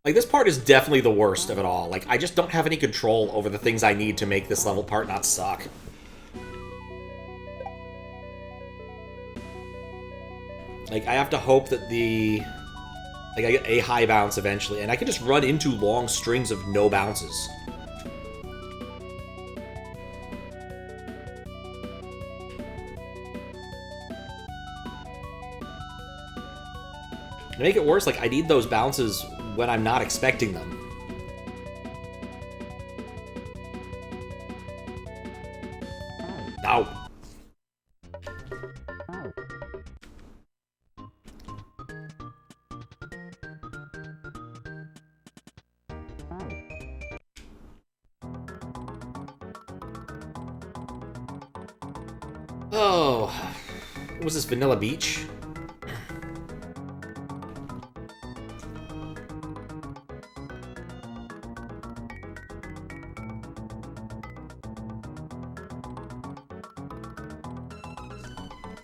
Like, this part is definitely the worst of it all. Like, I just don't have any control over the things I need to make this level part not suck. Like, I have to hope that like, I get a high bounce eventually, and I can just run into long strings of no bounces. To make it worse, like, I need those bounces when I'm not expecting them. Ow. Oh, what was this, Vanilla Beach?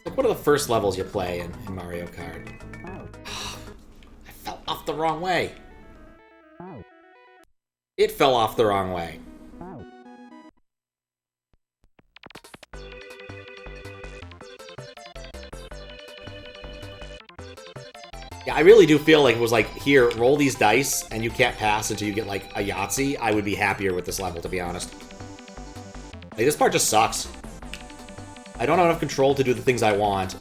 Like one of the first levels you play in Mario Kart. I fell off the wrong way. It fell off the wrong way. Yeah, I really do feel like it was like, here, roll these dice, and you can't pass until you get, like, a Yahtzee. I would be happier with this level, to be honest. Like, this part just sucks. I don't have enough control to do the things I want,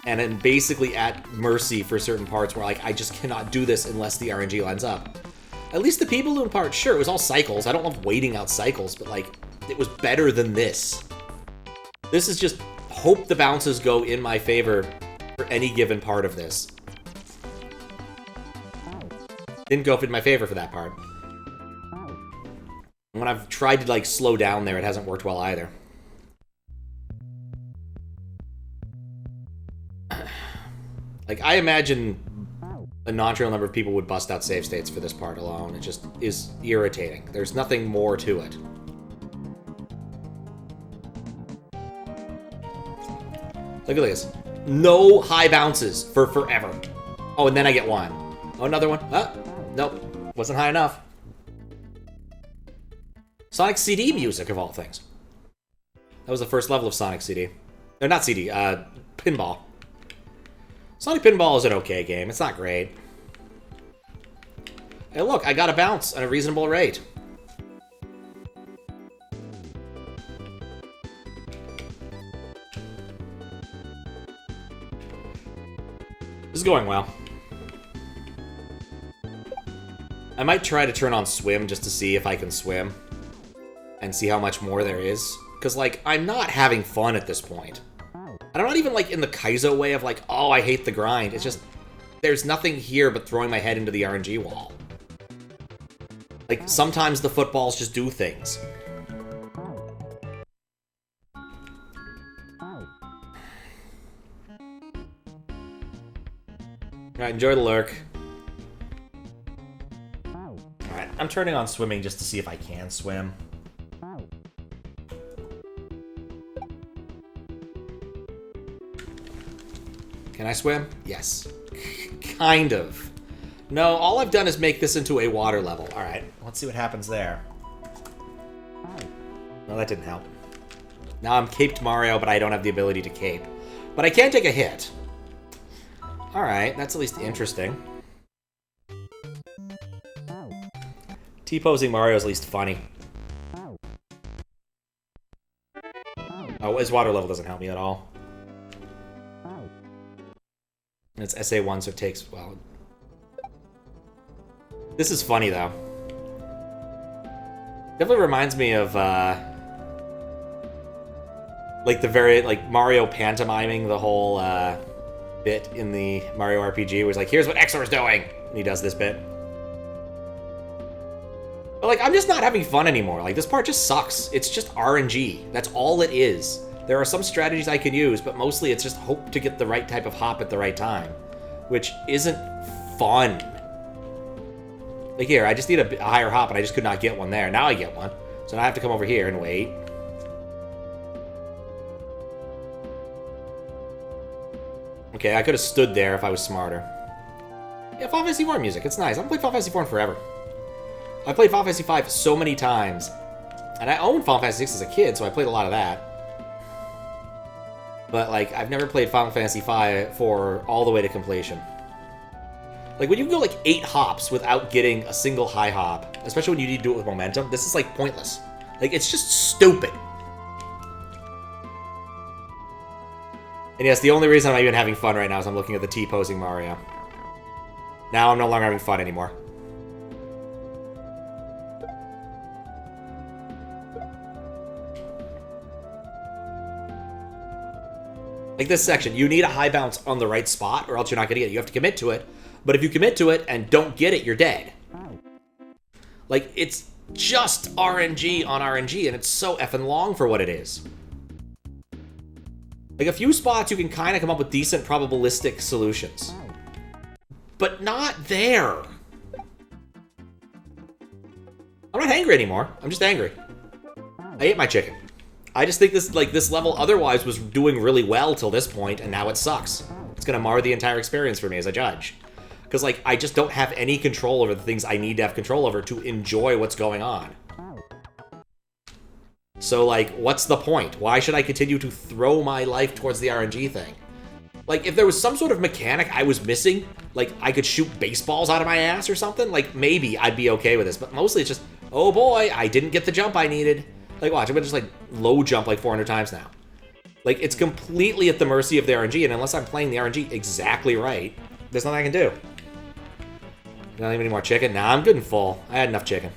and I'm basically at mercy for certain parts where, like, I just cannot do this unless the RNG lines up. At least the P-Balloon part, sure, it was all cycles. I don't love waiting out cycles, but, like, it was better than this. This is just hope the bounces go in my favor for any given part of this. Didn't go in my favor for that part. When I've tried to, like, slow down there, it hasn't worked well either. Like, I imagine a non-trivial number of people would bust out save states for this part alone. It just is irritating. There's nothing more to it. Look at this. No high bounces for forever. Oh, and then I get one. Oh, another one. Ah, nope. Wasn't high enough. Sonic CD music, of all things. That was the first level of Sonic CD. No, not CD, Pinball. Sonic Pinball is an okay game. It's not great. Hey, look, I got a bounce at a reasonable rate. This is going well. I might try to turn on swim just to see if I can swim. And see how much more there is. Because, like, I'm not having fun at this point. And I'm not even, like, in the Kaizo way of, like, oh, I hate the grind. It's just, there's nothing here but throwing my head into the RNG wall. Like, sometimes the footballs just do things. Alright, enjoy the lurk. Alright, I'm turning on swimming just to see if I can swim. Can I swim? Yes. Kind of. No, all I've done is make this into a water level. Alright, let's see what happens there. No, that didn't help. Now I'm caped Mario, but I don't have the ability to cape. But I can take a hit. Alright, that's at least interesting. T-posing Mario is at least funny. Oh, his water level doesn't help me at all. It's SA1, so it takes, well... This is funny, though. Definitely reminds me of, like, the very, like, Mario pantomiming the whole, bit in the Mario RPG, where he's like, here's what Exor's doing! And he does this bit. But, like, I'm just not having fun anymore. Like, this part just sucks. It's just RNG. That's all it is. There are some strategies I could use, but mostly it's just hope to get the right type of hop at the right time. Which isn't fun. Like here, I just need a higher hop and I just could not get one there. Now I get one. So now I have to come over here and wait. Okay, I could have stood there if I was smarter. Yeah, Final Fantasy IV music, it's nice. I haven't played Final Fantasy IV in forever. I played Final Fantasy V so many times. And I owned Final Fantasy VI as a kid, so I played a lot of that. But, like, I've never played Final Fantasy V for all the way to completion. Like, when you can go, like, 8 hops without getting a single high hop, especially when you need to do it with momentum, this is, like, pointless. Like, it's just stupid. And yes, the only reason I'm even having fun right now is I'm looking at the T-posing Mario. Now I'm no longer having fun anymore. Like this section, you need a high bounce on the right spot or else you're not going to get it. You have to commit to it. But if you commit to it and don't get it, you're dead. Like, it's just RNG on RNG, and it's so effing long for what it is. Like, a few spots you can kind of come up with decent probabilistic solutions. But not there. I'm not angry anymore. I'm just angry. I ate my chicken. I just think this level otherwise was doing really well till this point, and now it sucks. It's gonna mar the entire experience for me as a judge. Because, like, I just don't have any control over the things I need to have control over to enjoy what's going on. So, like, what's the point? Why should I continue to throw my life towards the RNG thing? Like, if there was some sort of mechanic I was missing, like, I could shoot baseballs out of my ass or something, like, maybe I'd be okay with this. But mostly it's just, oh boy, I didn't get the jump I needed. Like, watch, I'm gonna just, like, low jump like 400 times now. Like, it's completely at the mercy of the RNG, and unless I'm playing the RNG exactly right, there's nothing I can do. Not even any more chicken? Nah, I'm good and full. I had enough chicken.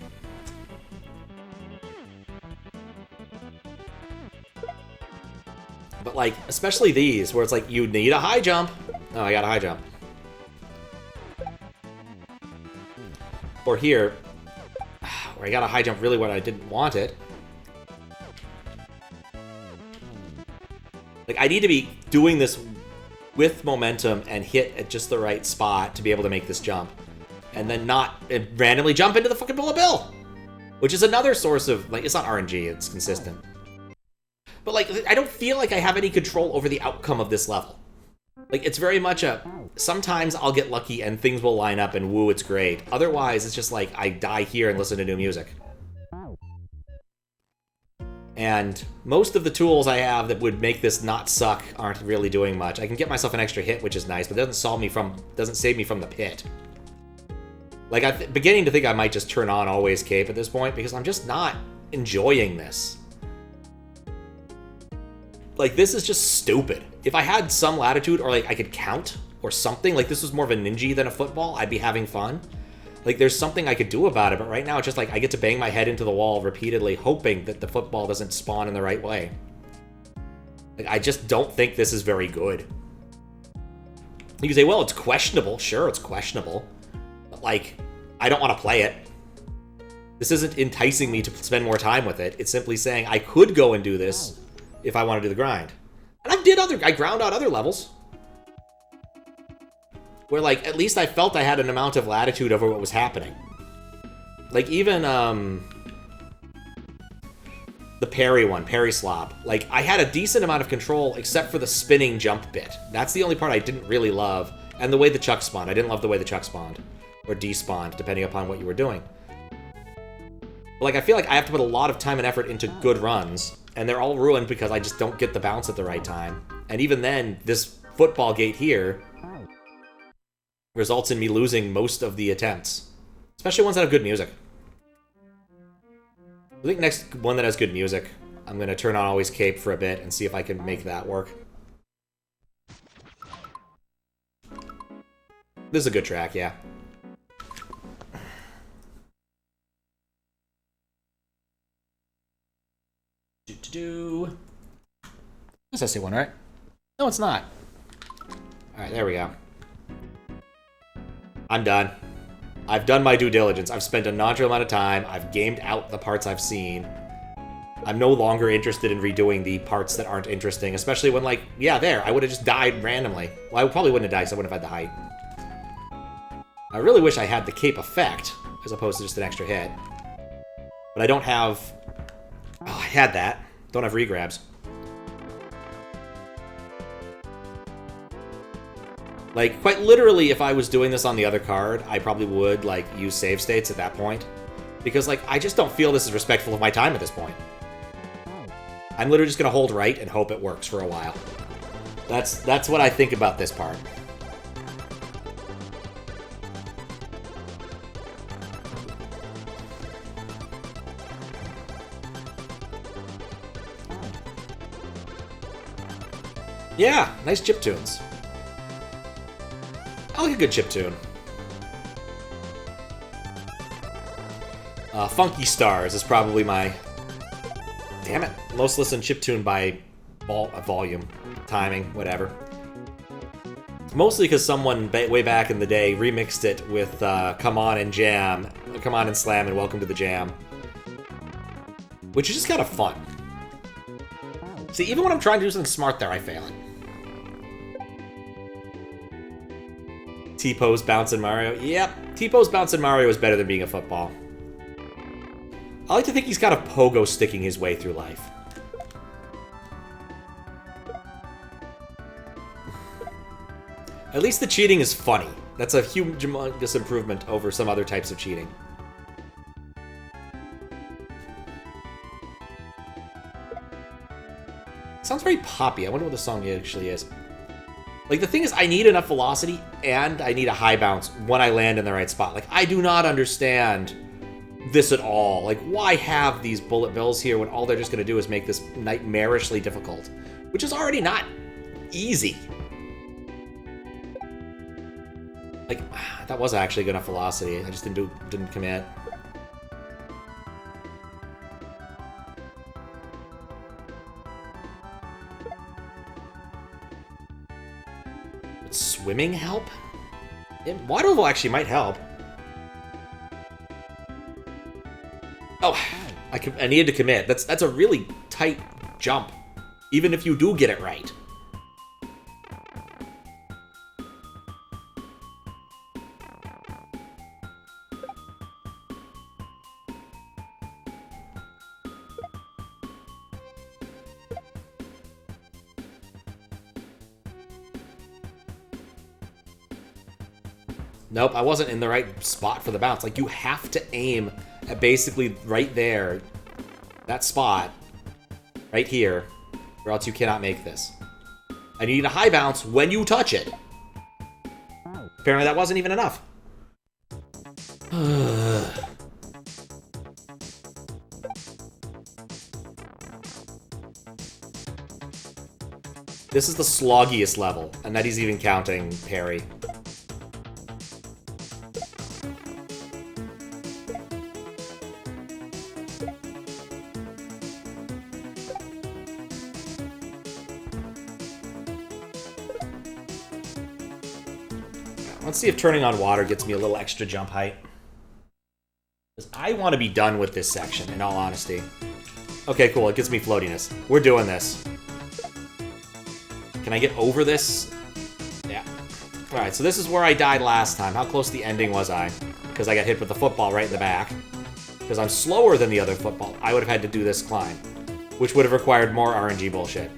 But, like, especially these, where it's like, you need a high jump. Oh, I got a high jump. Or here, where I got a high jump really when I didn't want it. Like, I need to be doing this with momentum and hit at just the right spot to be able to make this jump. And then not randomly jump into the fucking bullet bill! Which is another source of, like, it's not RNG, it's consistent. But, like, I don't feel like I have any control over the outcome of this level. Like, it's very much a, sometimes I'll get lucky and things will line up and woo, it's great. Otherwise, it's just like, I die here and listen to new music. And most of the tools I have that would make this not suck aren't really doing much. I can get myself an extra hit, which is nice, but it doesn't save me from the pit. Like, I'm beginning to think I might just turn on Always Cape at this point, because I'm just not enjoying this. Like, this is just stupid. If I had some latitude, or, like, I could count, or something, like, this was more of a ninja than a football, I'd be having fun. Like, there's something I could do about it, but right now it's just like, I get to bang my head into the wall repeatedly, hoping that the football doesn't spawn in the right way. Like, I just don't think this is very good. You can say, well, it's questionable. Sure, it's questionable. But, like, I don't want to play it. This isn't enticing me to spend more time with it. It's simply saying I could go and do this if I want to do the grind. And I ground out other levels. Where, like, at least I felt I had an amount of latitude over what was happening. Like, even, the parry one, parry slop. Like, I had a decent amount of control, except for the spinning jump bit. That's the only part I didn't really love. And the way the chuck spawned. I didn't love the way the chuck spawned. Or despawned, depending upon what you were doing. But, like, I feel like I have to put a lot of time and effort into good runs. And they're all ruined because I just don't get the bounce at the right time. And even then, this football gate here results in me losing most of the attempts. Especially ones that have good music. I think next one that has good music, I'm going to turn on Always Cape for a bit and see if I can make that work. This is a good track, yeah. This is SC1, right? No, it's not. Alright, there we go. I'm done. I've done my due diligence. I've spent a nontrivial amount of time. I've gamed out the parts I've seen. I'm no longer interested in redoing the parts that aren't interesting, especially when, like, yeah, there, I would have just died randomly. Well, I probably wouldn't have died because I wouldn't have had the height. I really wish I had the cape effect, as opposed to just an extra hit. But I don't have... Oh, I had that. Don't have regrabs. Like, quite literally, if I was doing this on the other card, I probably would, like, use save states at that point. Because, like, I just don't feel this is respectful of my time at this point. I'm literally just gonna hold right and hope it works for a while. That's what I think about this part. Yeah, nice chiptunes. I like a good chiptune. Funky Stars is probably my... Damn it. Most listened chiptune by volume, timing, whatever. Mostly because someone way back in the day remixed it with Come On and Jam, Come On and Slam and Welcome to the Jam. Which is just kind of fun. See, even when I'm trying to do something smart there, I fail it. T-Pose bouncing Mario. Yep, T-Pose bouncing Mario is better than being a football. I like to think he's kind of pogo sticking his way through life. At least the cheating is funny. That's a humongous improvement over some other types of cheating. Sounds very poppy. I wonder what the song actually is. Like, the thing is, I need enough velocity, and I need a high bounce when I land in the right spot. Like, I do not understand this at all. Like, why have these bullet bills here when all they're just going to do is make this nightmarishly difficult? Which is already not easy. Like, that was actually good enough velocity. I just didn't commit. Would swimming help? Water level actually might help. Oh, I needed to commit. That's a really tight jump, even if you do get it right. Nope, I wasn't in the right spot for the bounce. Like, you have to aim at basically right there, that spot, right here, or else you cannot make this. And you need a high bounce when you touch it. Apparently that wasn't even enough. This is the sloggiest level, and that he's even counting parry. Let's see if turning on water gets me a little extra jump height. Because I want to be done with this section, in all honesty. Okay, cool. It gives me floatiness. We're doing this. Can I get over this? Yeah. Alright, so this is where I died last time. How close to the ending was I? Because I got hit with the football right in the back. Because I'm slower than the other football. I would have had to do this climb. Which would have required more RNG bullshit.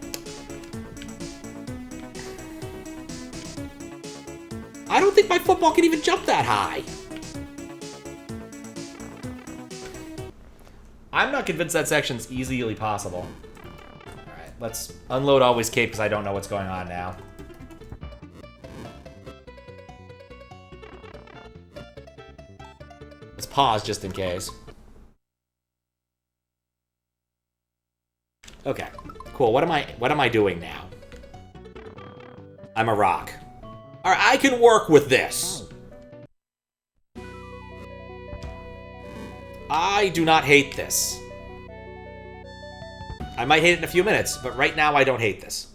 I don't think my football can even jump that high. I'm not convinced that section's easily possible. Alright, let's unload always cape because I don't know what's going on now. Let's pause just in case. Okay, cool. What am I doing now? I'm a rock. Alright, I can work with this. I do not hate this. I might hate it in a few minutes, but right now I don't hate this.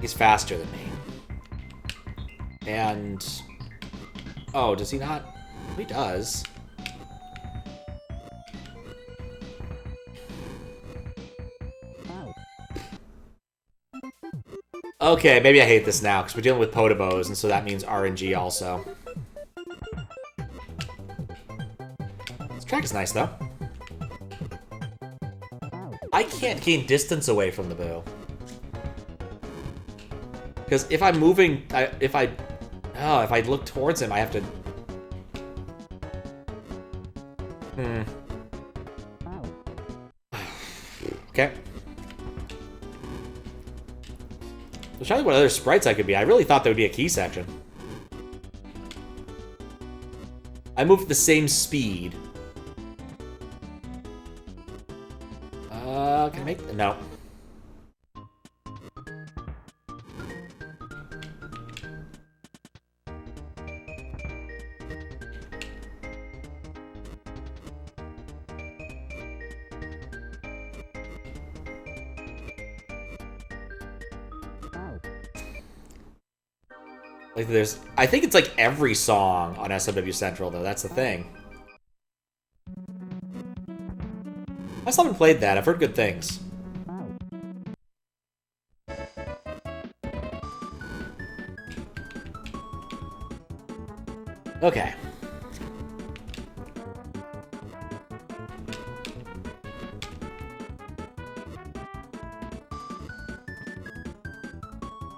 He's faster than me. And... oh, does he not? He does. Okay, maybe I hate this now, because we're dealing with Potobos, and so that means RNG also. This track is nice, though. I can't gain distance away from the boo. Because if I'm moving, if I look towards him, I have to... Okay. I'm trying to think what other sprites I could be. I really thought there would be a key section. I moved at the same speed. Can I make... no. Like there's, I think it's like every song on SMW Central though. That's the thing. I still haven't played that. I've heard good things. Okay.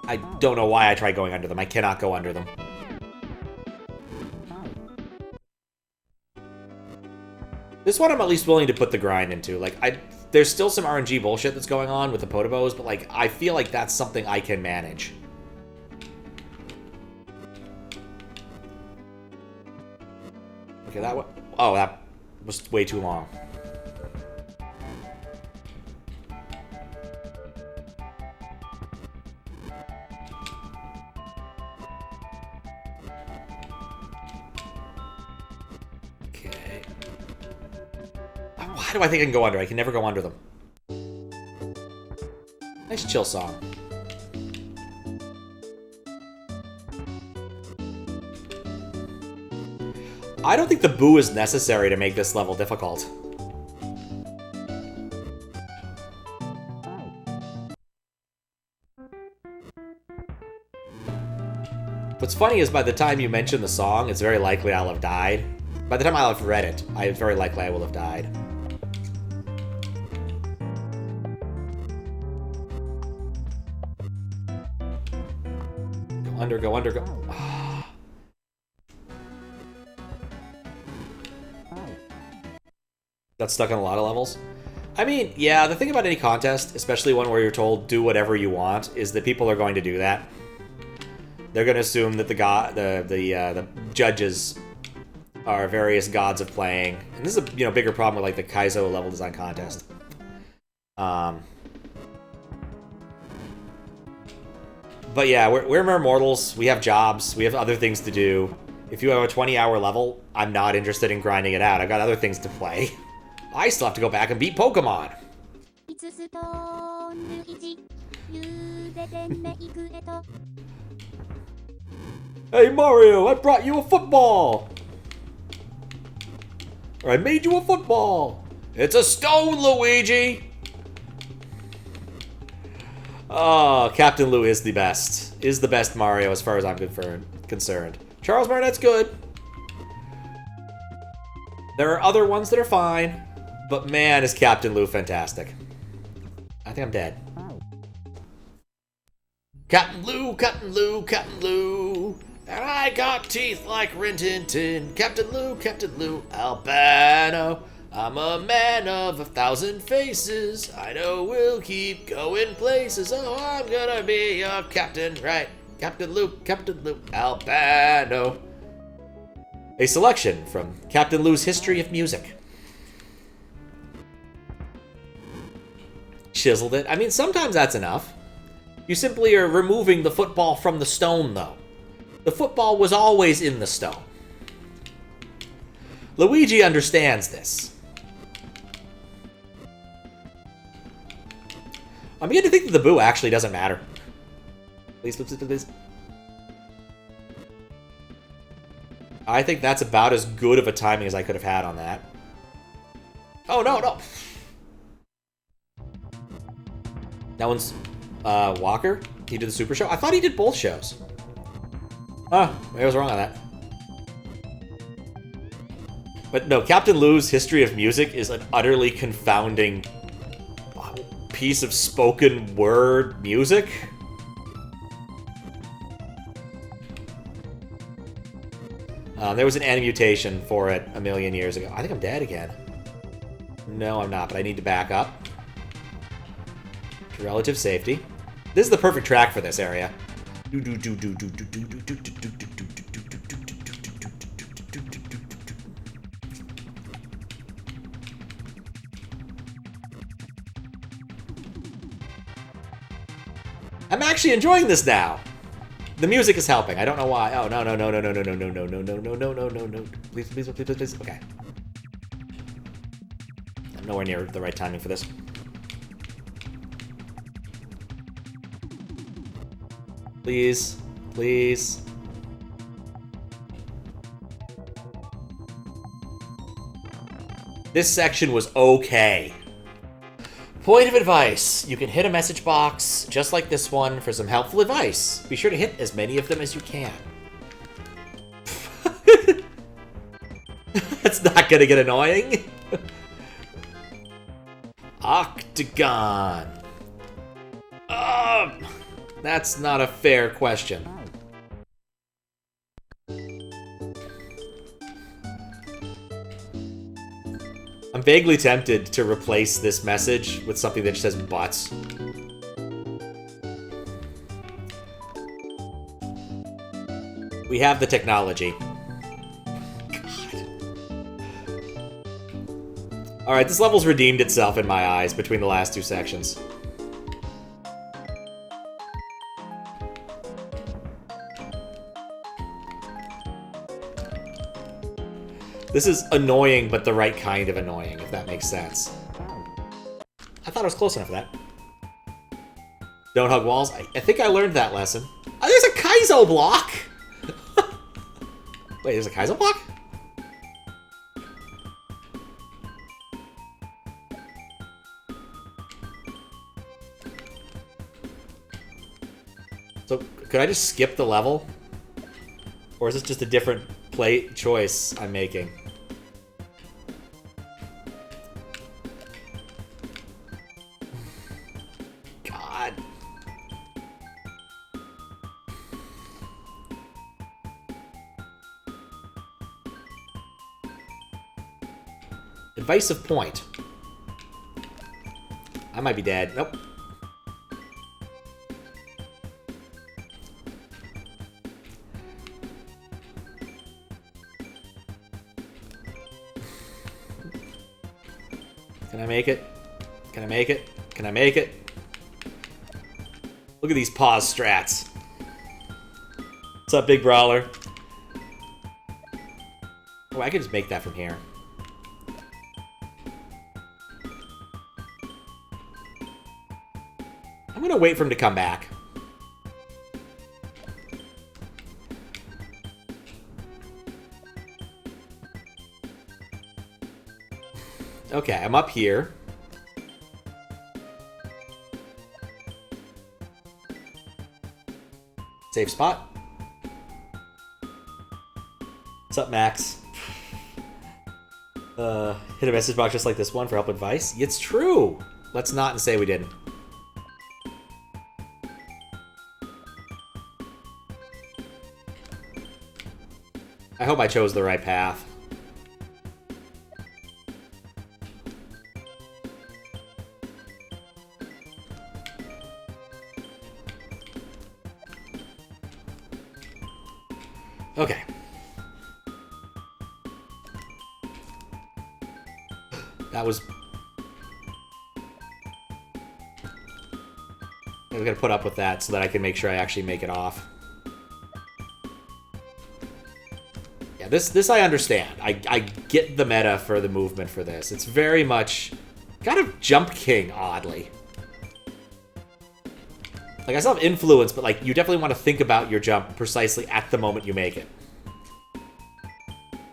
I don't know why I tried going under them. I cannot go under them. This one I'm at least willing to put the grind into. Like, there's still some RNG bullshit that's going on with the Potobos, but like, I feel like that's something I can manage. Okay, that one. Oh, that was way too long. Okay. Why do I think I can go under? I can never go under them. Nice chill song. I don't think the boo is necessary to make this level difficult. What's funny is by the time you mention the song, it's very likely I'll have died. By the time I'll have read it, it's very likely I will have died. Go under, go under, go. That's stuck on a lot of levels. I mean, yeah, the thing about any contest, especially one where you're told do whatever you want, is that people are going to do that. They're going to assume that the judges are various gods of playing, and this is a bigger problem with like the Kaizo level design contest. But yeah, we're mere mortals. We have jobs. We have other things to do. If you have a 20-hour level, I'm not interested in grinding it out. I've got other things to play. I still have to go back and beat Pokemon. Hey Mario, I brought you a football! Or I made you a football! It's a stone, Luigi! Oh, Captain Lou is the best. Is the best Mario as far as I'm concerned. Charles Martinet's good. There are other ones that are fine. But man, is Captain Lou fantastic. I think I'm dead. Captain Lou, Captain Lou, Captain Lou. And I got teeth like Rin Tin Tin. Captain Lou, Albano. I'm a man of 1,000 faces. I know we'll keep going places. Oh, I'm gonna be your captain, right? Captain Lou, Albano. A selection from Captain Lou's History of Music. Chiseled it. I mean, sometimes that's enough. You simply are removing the football from the stone, though. The football was always in the stone. Luigi understands this. I'm beginning to think that the boo actually doesn't matter. Please, please, please, please. I think that's about as good of a timing as I could have had on that. Oh, no, no. That one's Walker. He did the Super Show. I thought he did both shows. Oh, maybe I was wrong on that. But no, Captain Lou's History of Music is an utterly confounding piece of spoken word music. There was an animutation for it a million years ago. I think I'm dead again. No, I'm not, but I need to back up. To relative safety. This is the perfect track for this area. I'm actually enjoying this now. The music is helping. I don't know why. Oh, no, no, no, no, no, no, no, no, no, no, no, no, no, no, no, no. Please, please, please, please, please. Okay. I'm nowhere near the right timing for this. Please. Please. This section was okay. Point of advice. You can hit a message box, just like this one, for some helpful advice. Be sure to hit as many of them as you can. That's not gonna get annoying. Octagon. That's not a fair question. I'm vaguely tempted to replace this message with something that just says butts. We have the technology. Alright, this level's redeemed itself in my eyes between the last two sections. This is annoying, but the right kind of annoying, if that makes sense. I thought I was close enough for that. Don't hug walls. I think I learned that lesson. Oh, there's a Kaizo block! Wait, there's a Kaizo block? So, could I just skip the level? Or is this just a different play choice I'm making? God. Divisive point. I might be dead. Nope. Can I make it? Can I make it? Can I make it? Look at these pause strats. What's up, big brawler? Oh, I can just make that from here. I'm gonna wait for him to come back. Okay, I'm up here. Safe spot. What's up, Max? Hit a message box just like this one for help advice. It's true. Let's not say we didn't. I hope I chose the right path. Okay. That was... I'm gonna put up with that so that I can make sure I actually make it off. Yeah, this I understand. I get the meta for the movement for this. It's very much kind of Jump King, oddly. Like, I still have influence, but, like, you definitely want to think about your jump precisely at the moment you make it.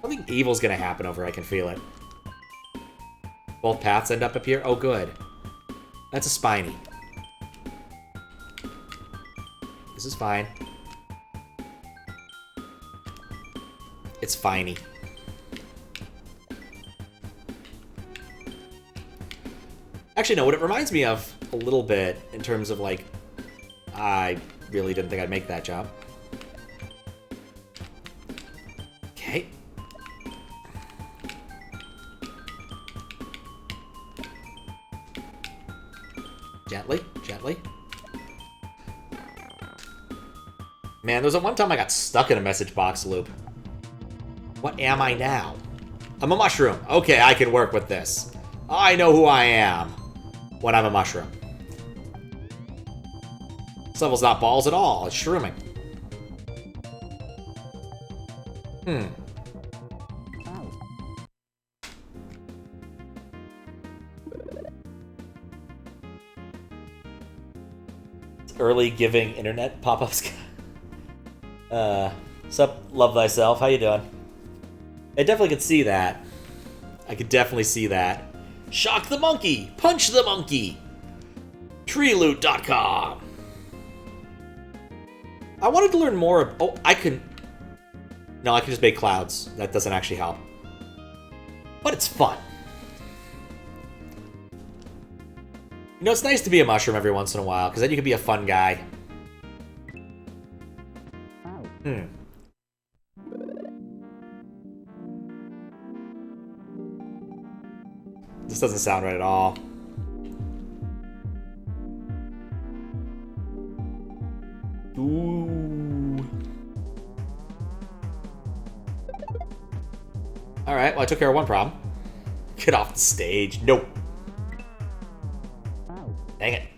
Something evil's gonna happen over, I can feel it. Both paths end up here? Oh, good. That's a spiny. This is fine. It's finey. Actually, no, what it reminds me of a little bit in terms of, like, I really didn't think I'd make that jump. Okay. Gently, gently. Man, there was one time I got stuck in a message box loop. What am I now? I'm a mushroom. Okay, I can work with this. I know who I am when I'm a mushroom. This level's not balls at all. It's shrooming. It's early giving internet pop-ups. Sup, love thyself. How you doing? I definitely could see that. I could definitely see that. Shock the monkey! Punch the monkey! Treeloot.com. I wanted to learn more of... Oh, I can... No, I can just make clouds. That doesn't actually help. But it's fun. You know, it's nice to be a mushroom every once in a while, because then you can be a fun guy. This doesn't sound right at all. Ooh. Alright, well I took care of one problem. Get off the stage. Nope. Dang it.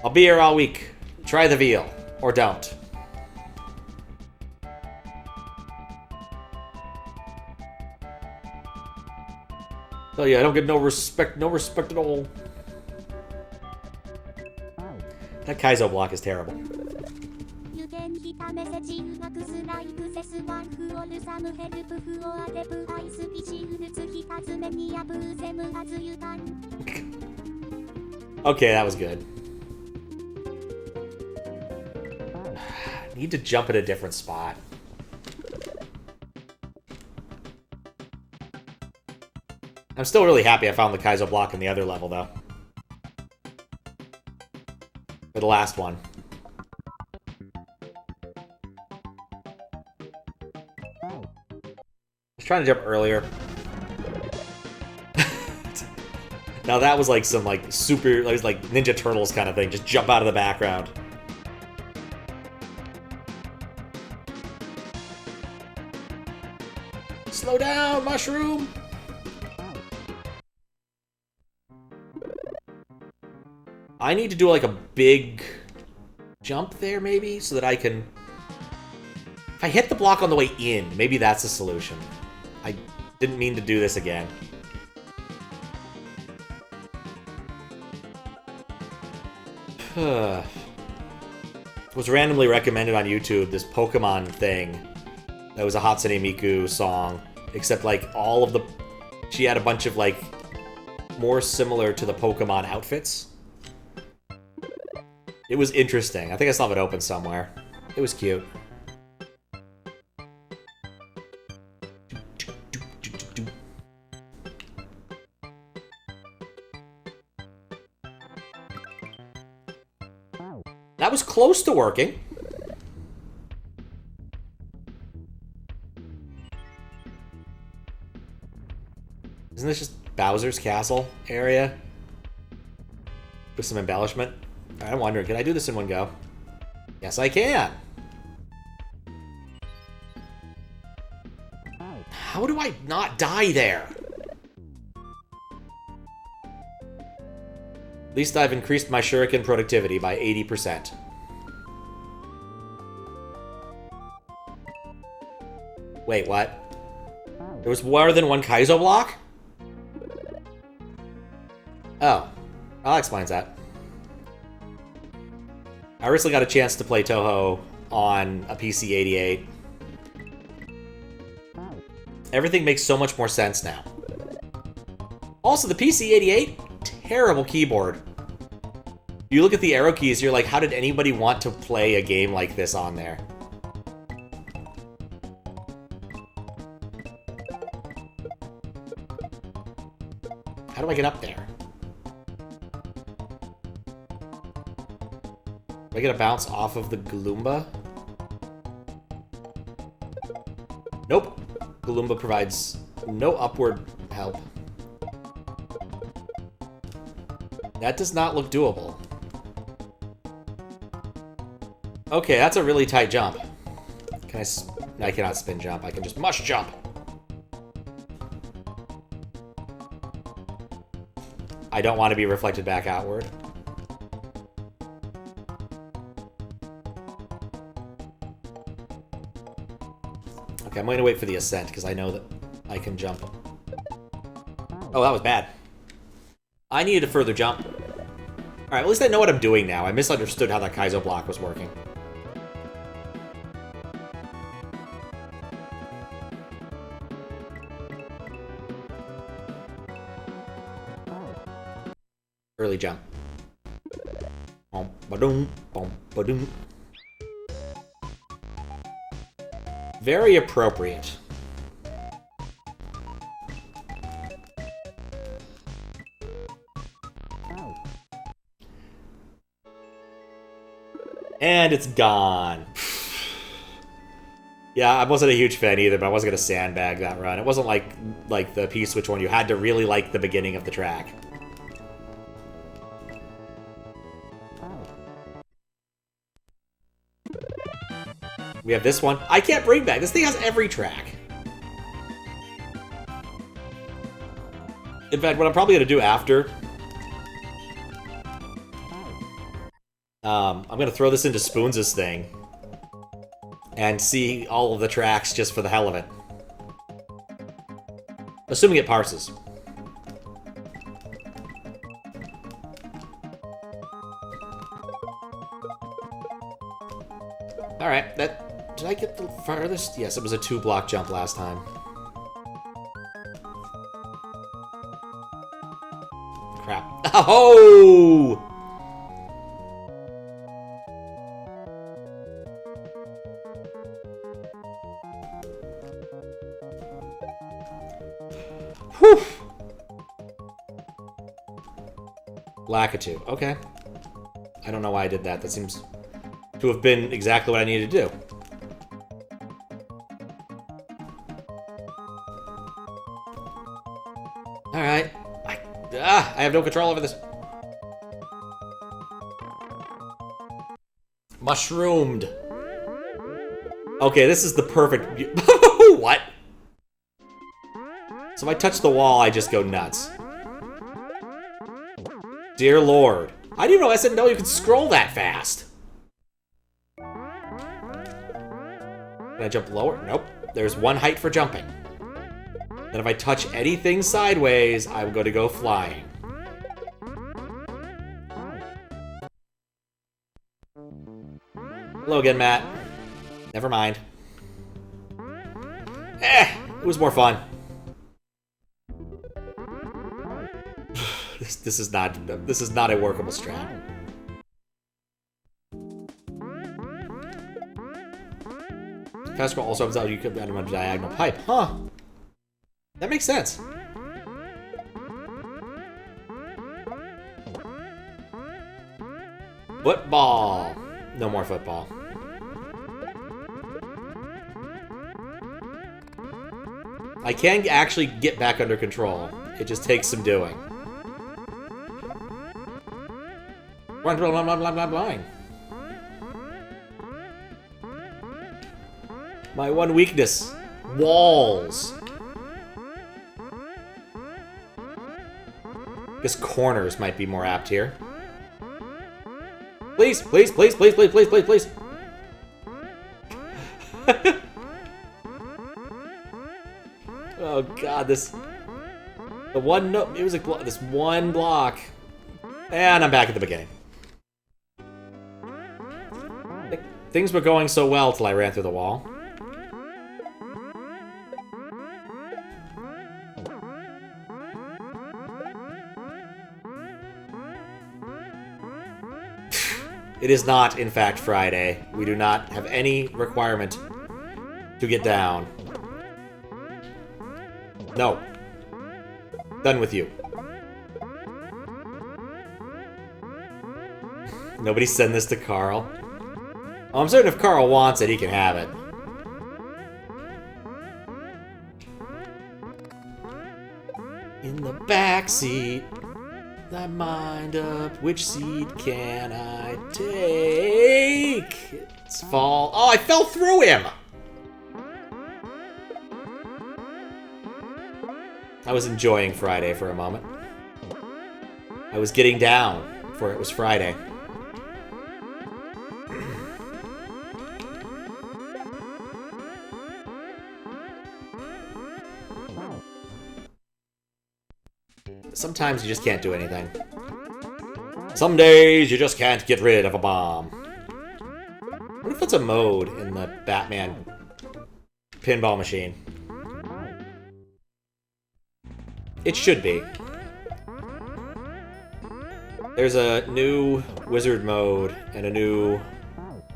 I'll be here all week. Try the veal. Or don't. Oh yeah, I don't get no respect at all. That Kaizo block is terrible. Okay, that was good. Need to jump at a different spot. I'm still really happy I found the Kaizo block in the other level, though. For the last one. I was trying to jump earlier. Now that was like some like super, it was like Ninja Turtles kind of thing. Just jump out of the background. Slow down, mushroom! I need to do like a big jump there, maybe, so that I can... If I hit the block on the way in, maybe that's the solution. I didn't mean to do this again. Was randomly recommended on YouTube, this Pokemon thing. That was a Hatsune Miku song. Except, like, all of the... She had a bunch of, like, more similar to the Pokemon outfits. It was interesting. I think I still have it open somewhere. It was cute. That was close to working. Isn't this just Bowser's Castle area? With some embellishment? I'm wondering, can I do this in one go? Yes, I can! How do I not die there? At least I've increased my shuriken productivity by 80%. Wait, what? There was more than one Kaizo block? Oh. That explains that. I recently got a chance to play Touhou on a PC-88. Everything makes so much more sense now. Also, the PC-88, terrible keyboard. You look at the arrow keys, you're like, how did anybody want to play a game like this on there? How do I get up there? Do I get a bounce off of the Gloomba? Nope. Gloomba provides no upward help. That does not look doable. Okay, that's a really tight jump. Can I... No, I cannot spin jump. I can just mush jump. I don't want to be reflected back outward. Okay, I'm going to wait for the ascent, because I know that I can jump. Oh, that was bad. I needed a further jump. Alright, at least I know what I'm doing now. I misunderstood how that Kaizo block was working. Early jump. Bom, ba-doom, bom, ba-doom. Very appropriate. And it's gone. Yeah, I wasn't a huge fan either, but I wasn't going to sandbag that run. It wasn't like the P-Switch one. You had to really like the beginning of the track. We have this one. I can't bring back. This thing has every track. In fact, what I'm probably going to do after... I'm going to throw this into Spoons' thing. And see all of the tracks just for the hell of it. Assuming it parses. Alright, that... Did I get the farthest? Yes, it was a 2-block jump last time. Crap. Oh! Whew! Lakitu. Okay. I don't know why I did that. That seems to have been exactly what I needed to do. Alright. I have no control over this. Mushroomed. Okay, this is the perfect... What? So if I touch the wall, I just go nuts. Dear Lord. I didn't even know I said no, you could scroll that fast. Can I jump lower? Nope. There's one height for jumping. Then if I touch anything sideways, I'm going to go flying. Hello again, Matt. Never mind. It was more fun. This is not a workable strat. Fast scroll also comes out. You could add a diagonal pipe, huh? That makes sense. Football. No more football. I can actually get back under control. It just takes some doing. Run, run. My one weakness. Walls. Guess corners might be more apt here. Please, please, please, please, please, please, please, please. Oh god, this... The one... No, it was this one block. And I'm back at the beginning. Things were going so well till I ran through the wall. It is not, in fact, Friday. We do not have any requirement to get down. No. Done with you. Nobody send this to Carl. Oh, I'm certain if Carl wants it, he can have it. In the backseat, I mind up which seat can I take? It's fall. Oh, I fell through him! I was enjoying Friday for a moment. I was getting down, for it was Friday. Sometimes you just can't do anything. Some days you just can't get rid of a bomb. What if that's a mode in the Batman pinball machine? It should be. There's a new wizard mode and a new,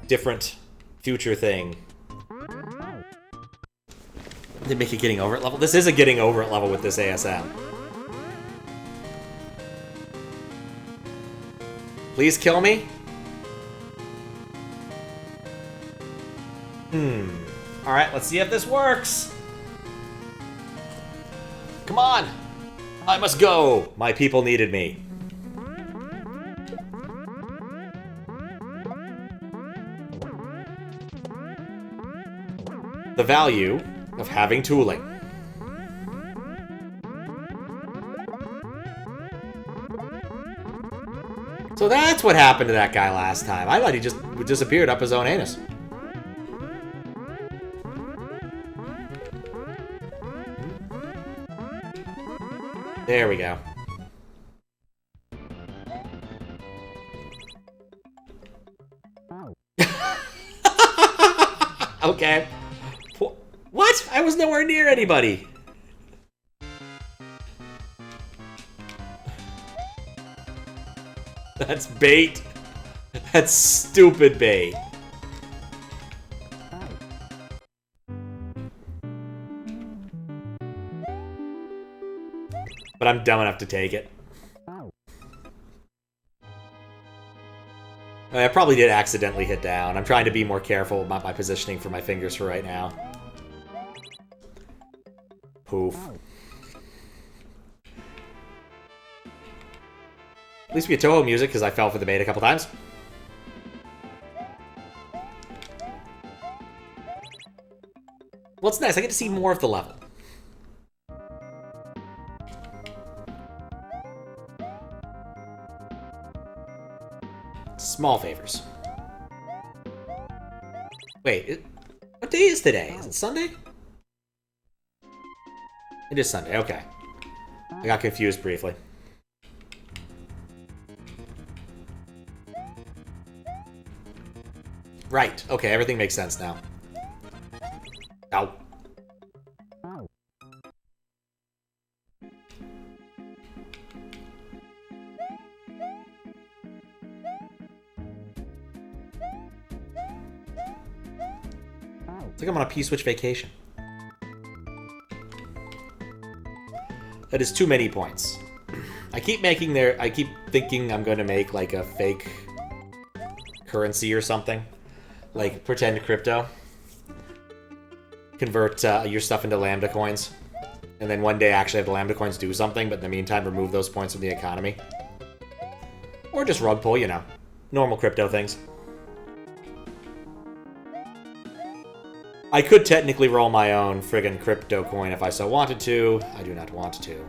different future thing. Did they make it getting over it level? This is a getting over it level with this ASM. Please kill me? Alright, let's see if this works. Come on! I must go! My people needed me. The value of having tooling. So that's what happened to that guy last time. I thought he just disappeared up his own anus. There we go. Okay. What? I was nowhere near anybody. That's bait. That's stupid bait. But I'm dumb enough to take it. I probably did accidentally hit down. I'm trying to be more careful about my positioning for my fingers for right now. Poof. At least we get Toho music, because I fell for the bait a couple times. Well, it's nice. I get to see more of the level. Small favors. Wait, what day is today? Is it Sunday? It is Sunday, okay. I got confused briefly. Right, okay, everything makes sense now. Ow. It's like I'm on a P-Switch vacation. That is too many points. I keep thinking I'm going to make like a fake currency or something. Like pretend crypto. Convert your stuff into Lambda coins. And then one day actually have the Lambda coins do something, but in the meantime remove those points from the economy. Or just rug pull, you know. Normal crypto things. I could technically roll my own friggin' crypto coin if I so wanted to. I do not want to.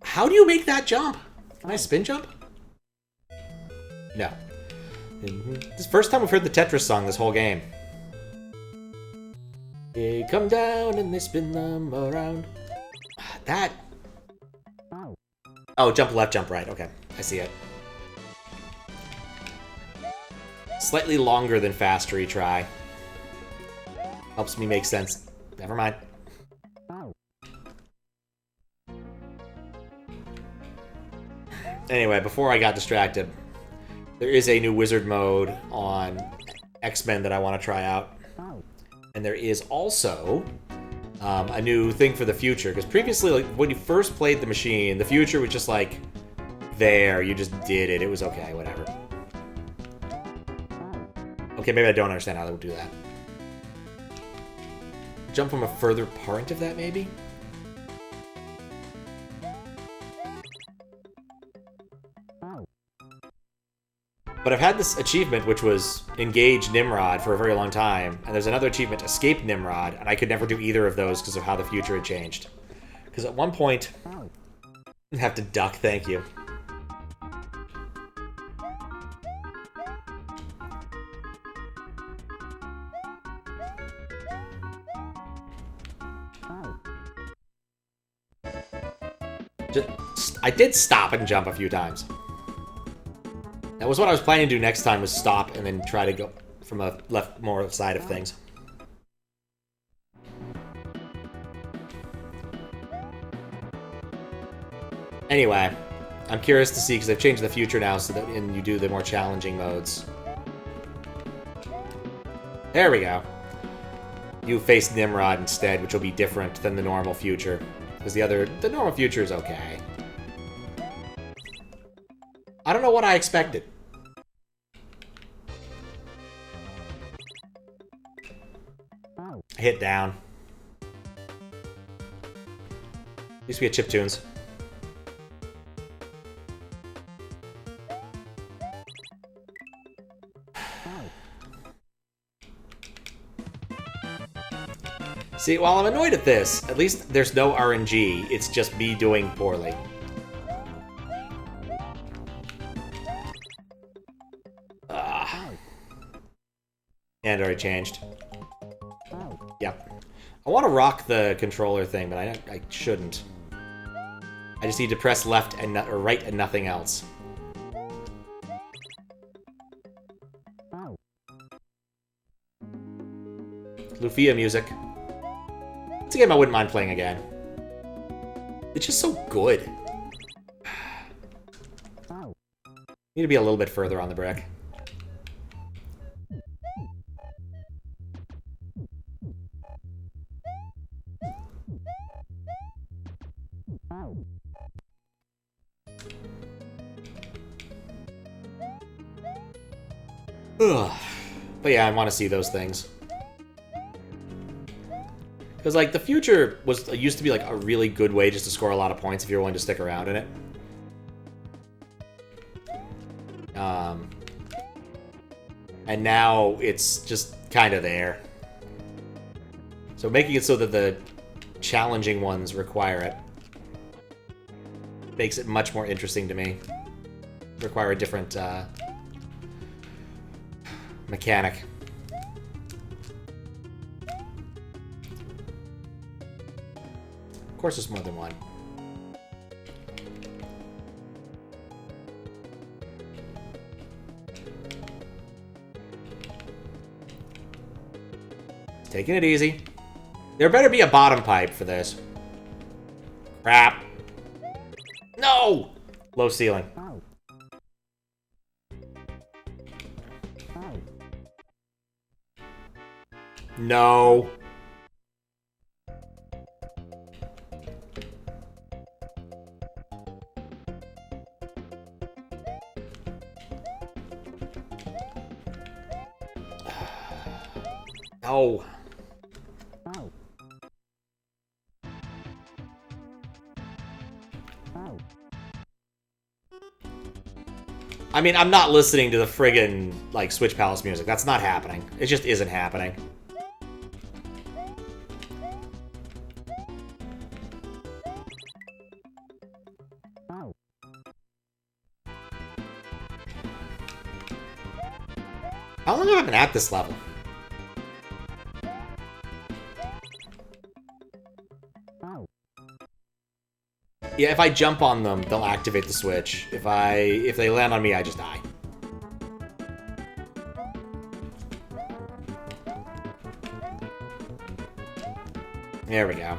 How do you make that jump? Can I spin jump? No. This is the first time we've heard the Tetris song this whole game. They come down and they spin them around. That... Oh, jump left, jump right. Okay, I see it. Slightly longer than fast retry. Helps me make sense. Never mind. Anyway, before I got distracted, there is a new wizard mode on X-Men that I want to try out. And there is also a new thing for the future. Because previously, like, when you first played the machine, the future was just like, there, you just did it. It was okay, whatever. Okay, maybe I don't understand how they would do that. Jump from a further part of that, maybe? But I've had this achievement, which was Engage Nimrod, for a very long time, and there's another achievement, Escape Nimrod, and I could never do either of those because of how the future had changed. Because at one point... I have to duck, thank you. I did stop and jump a few times. That was what I was planning to do next time, was stop and then try to go from a more side of things. Anyway, I'm curious to see, because they've changed the future now so that you do the more challenging modes. There we go. You face Nimrod instead, which will be different than the normal future. Because the normal future is okay. I don't know what I expected. Hit down. Used to be a chiptunes. See, while I'm annoyed at this, at least there's no RNG. It's just me doing poorly. And already changed. Yep. I want to rock the controller thing, but I shouldn't. I just need to press left and or right and nothing else. Lufia music. It's a game I wouldn't mind playing again. It's just so good. Need to be a little bit further on the brick. Ugh. But yeah, I want to see those things. Because, like, the future used to be, like, a really good way just to score a lot of points if you're willing to stick around in it. And now it's just kind of there. So making it so that the challenging ones require it makes it much more interesting to me. Require a different mechanic. Of course there's more than one. Taking it easy. There better be a bottom pipe for this. Crap. No! Low ceiling. No. No. I mean, I'm not listening to the friggin', like, Switch Palace music. That's not happening. It just isn't happening. How long have I been at this level? Yeah, if I jump on them, they'll activate the switch. If they land on me, I just die. There we go.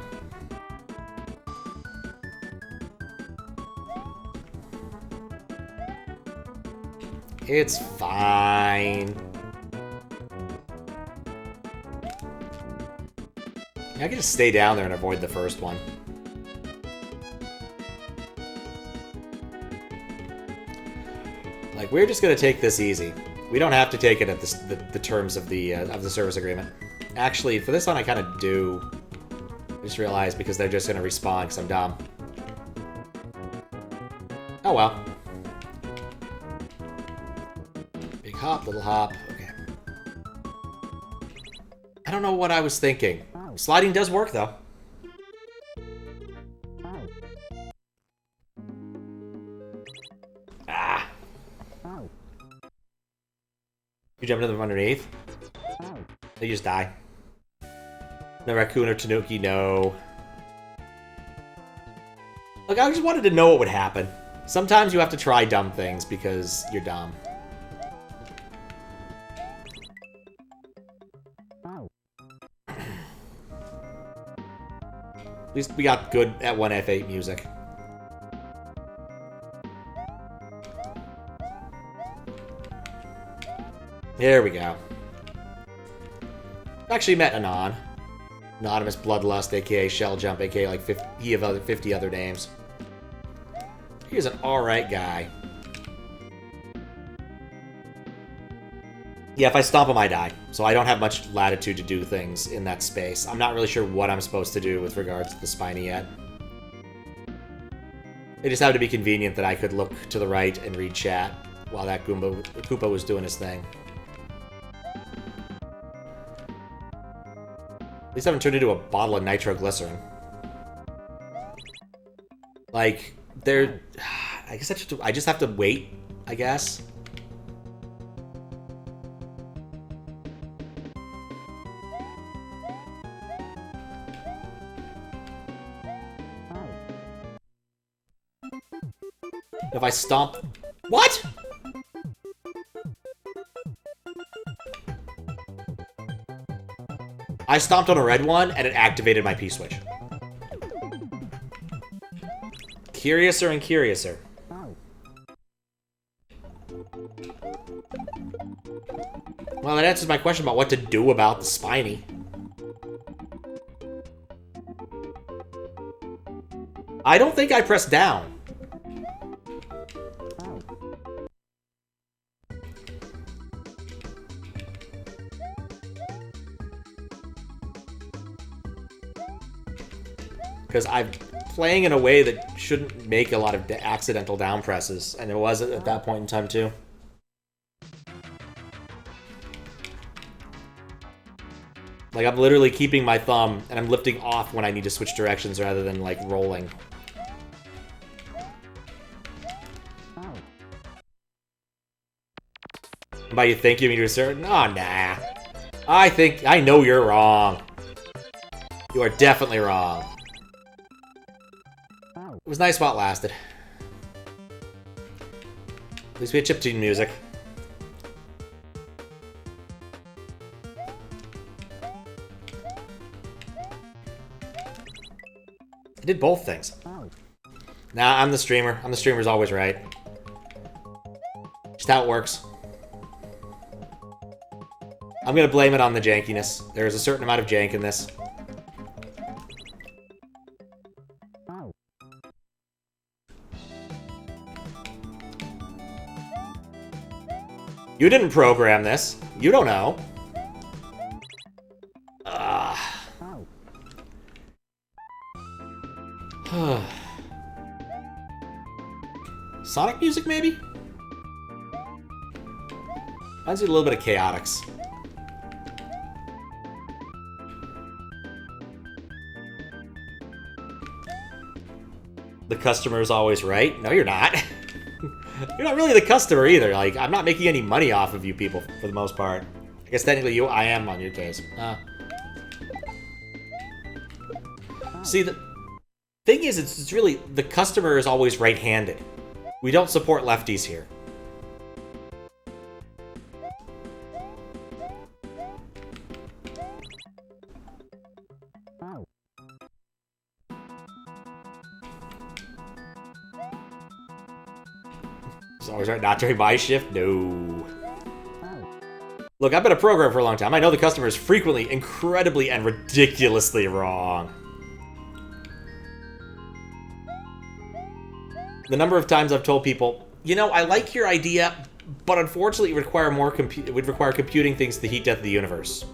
It's fine. I can just stay down there and avoid the first one. Like, we're just gonna take this easy. We don't have to take it at the terms of the service agreement. Actually, for this one, I kind of do. I just realized because they're just gonna respawn because I'm dumb. Oh well. Big hop, little hop. Okay. I don't know what I was thinking. Sliding does work though. Ah. You jump into them underneath? They just die. The raccoon or Tanuki, no. Look, I just wanted to know what would happen. Sometimes you have to try dumb things because you're dumb. At least we got good at 1F8 music. Here we go. Actually met Anon. Anonymous Bloodlust, aka Shell Jump, aka like 50 other names. He's an alright guy. Yeah, if I stomp him, I die. So I don't have much latitude to do things in that space. I'm not really sure what I'm supposed to do with regards to the Spiny yet. It just happened to be convenient that I could look to the right and read chat while that Koopa was doing his thing. At least I haven't turned into a bottle of nitroglycerin. Like, I guess I just have to wait, I guess. If I stomp... What?! I stomped on a red one, and it activated my P-switch. Curiouser and curiouser. Well, that answers my question about what to do about the Spiny. I don't think I pressed down. Because I'm playing in a way that shouldn't make a lot of accidental down presses, and it was at that point in time too. Like, I'm literally keeping my thumb, and I'm lifting off when I need to switch directions rather than, like, rolling. And by you think you mean to a certain... Oh, nah. I know you're wrong. You are definitely wrong. It was nice while it lasted. At least we had chiptune music. I did both things. Nah, I'm the streamer. I'm the streamer's always right. Just how it works. I'm gonna blame it on the jankiness. There's a certain amount of jank in this. You didn't program this. You don't know. Sonic music, maybe? Reminds me a little bit of Chaotix. The customer is always right? No, you're not. You're not really the customer either. Like, I'm not making any money off of you people for the most part. I guess technically I am on your case. See, the thing is, it's really, the customer is always right-handed. We don't support lefties here. It's always right, not during my shift? No. Look, I've been a programmer for a long time. I know the customer is frequently, incredibly, and ridiculously wrong. The number of times I've told people, you know, I like your idea, but unfortunately it would require computing things to the heat death of the universe.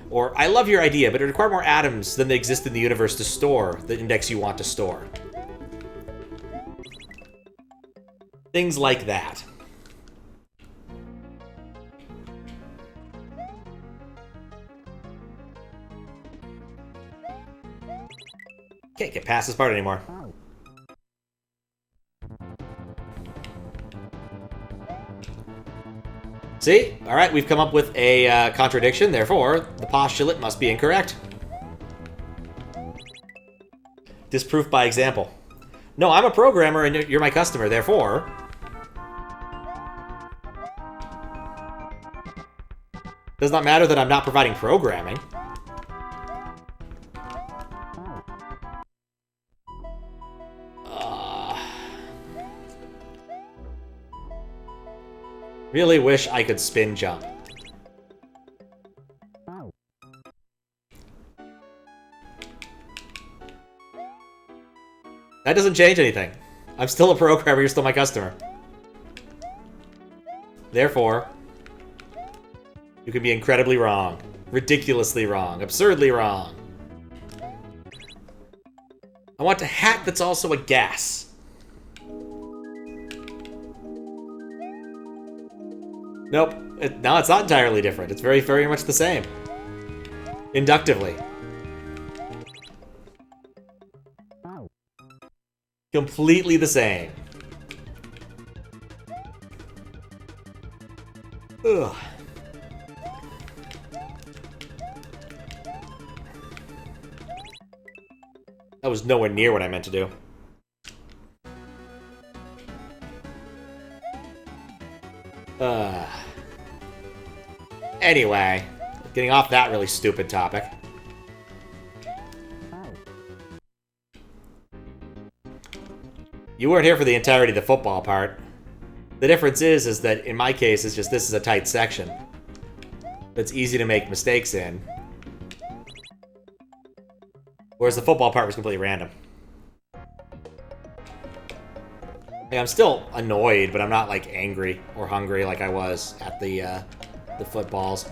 Or, I love your idea, but it would require more atoms than they exist in the universe to store the index you want to store. Things like that. Can't get past this part anymore. See? Alright, we've come up with a contradiction, therefore, the postulate must be incorrect. Disproof by example. No, I'm a programmer and you're my customer, therefore... Does not matter that I'm not providing programming. Really wish I could spin jump. That doesn't change anything. I'm still a programmer, you're still my customer. Therefore, you can be incredibly wrong. Ridiculously wrong. Absurdly wrong. I want a hat that's also a gas. Nope. No, it's not entirely different. It's very, very much the same. Inductively. Completely the same. Ugh. That was nowhere near what I meant to do. Anyway, getting off that really stupid topic. You weren't here for the entirety of the football part. The difference is that in my case, it's just this is a tight section that's easy to make mistakes in. Whereas the football part was completely random. Like, I'm still annoyed, but I'm not, like, angry or hungry like I was at the footballs.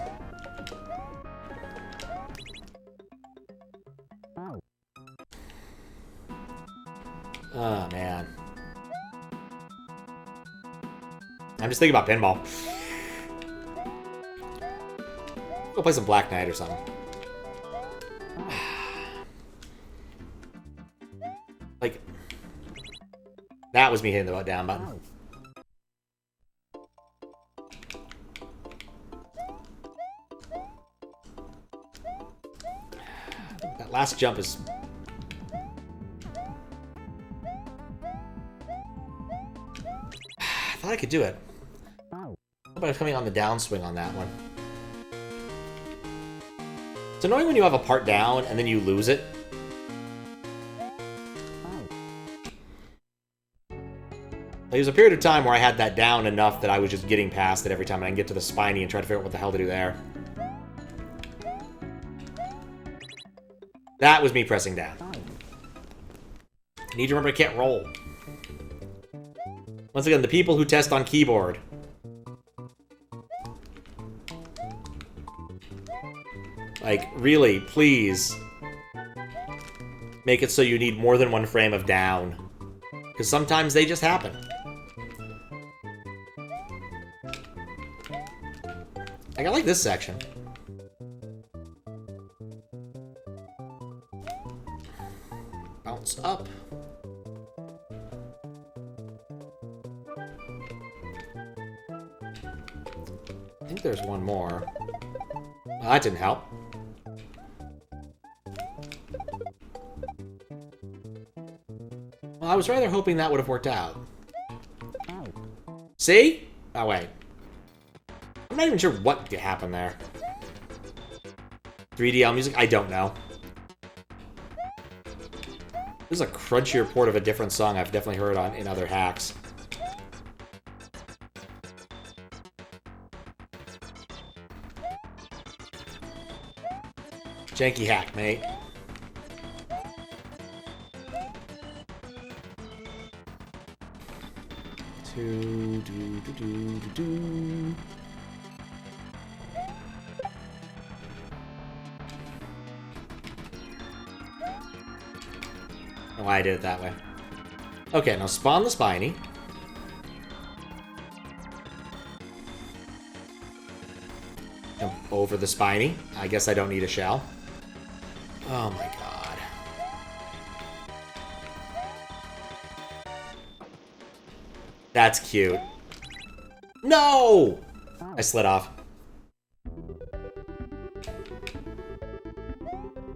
Oh, man. I'm just thinking about pinball. Go play some Black Knight or something. Like, that was me hitting the down button. That last jump is... I thought I could do it. But I was coming on the downswing on that one. It's annoying when you have a part down and then you lose it. There was a period of time where I had that down enough that I was just getting past it every time, and I can get to the spiny and try to figure out what the hell to do there. That was me pressing down. I need to remember I can't roll. Once again, the people who test on keyboard. Like, really, please. Make it so you need more than one frame of down. Because sometimes they just happen. Like, I like this section. Bounce up. I think there's one more. Oh, that didn't help. Well, I was rather hoping that would have worked out. See? Oh, wait. I'm not even sure what happened there. 3DL music? I don't know. This is a crunchier port of a different song I've definitely heard on in other hacks. Janky hack, mate. Oh, I did it that way. Okay, now spawn the spiny. Jump over the spiny. I guess I don't need a shell. Oh my god. That's cute. No! I slid off.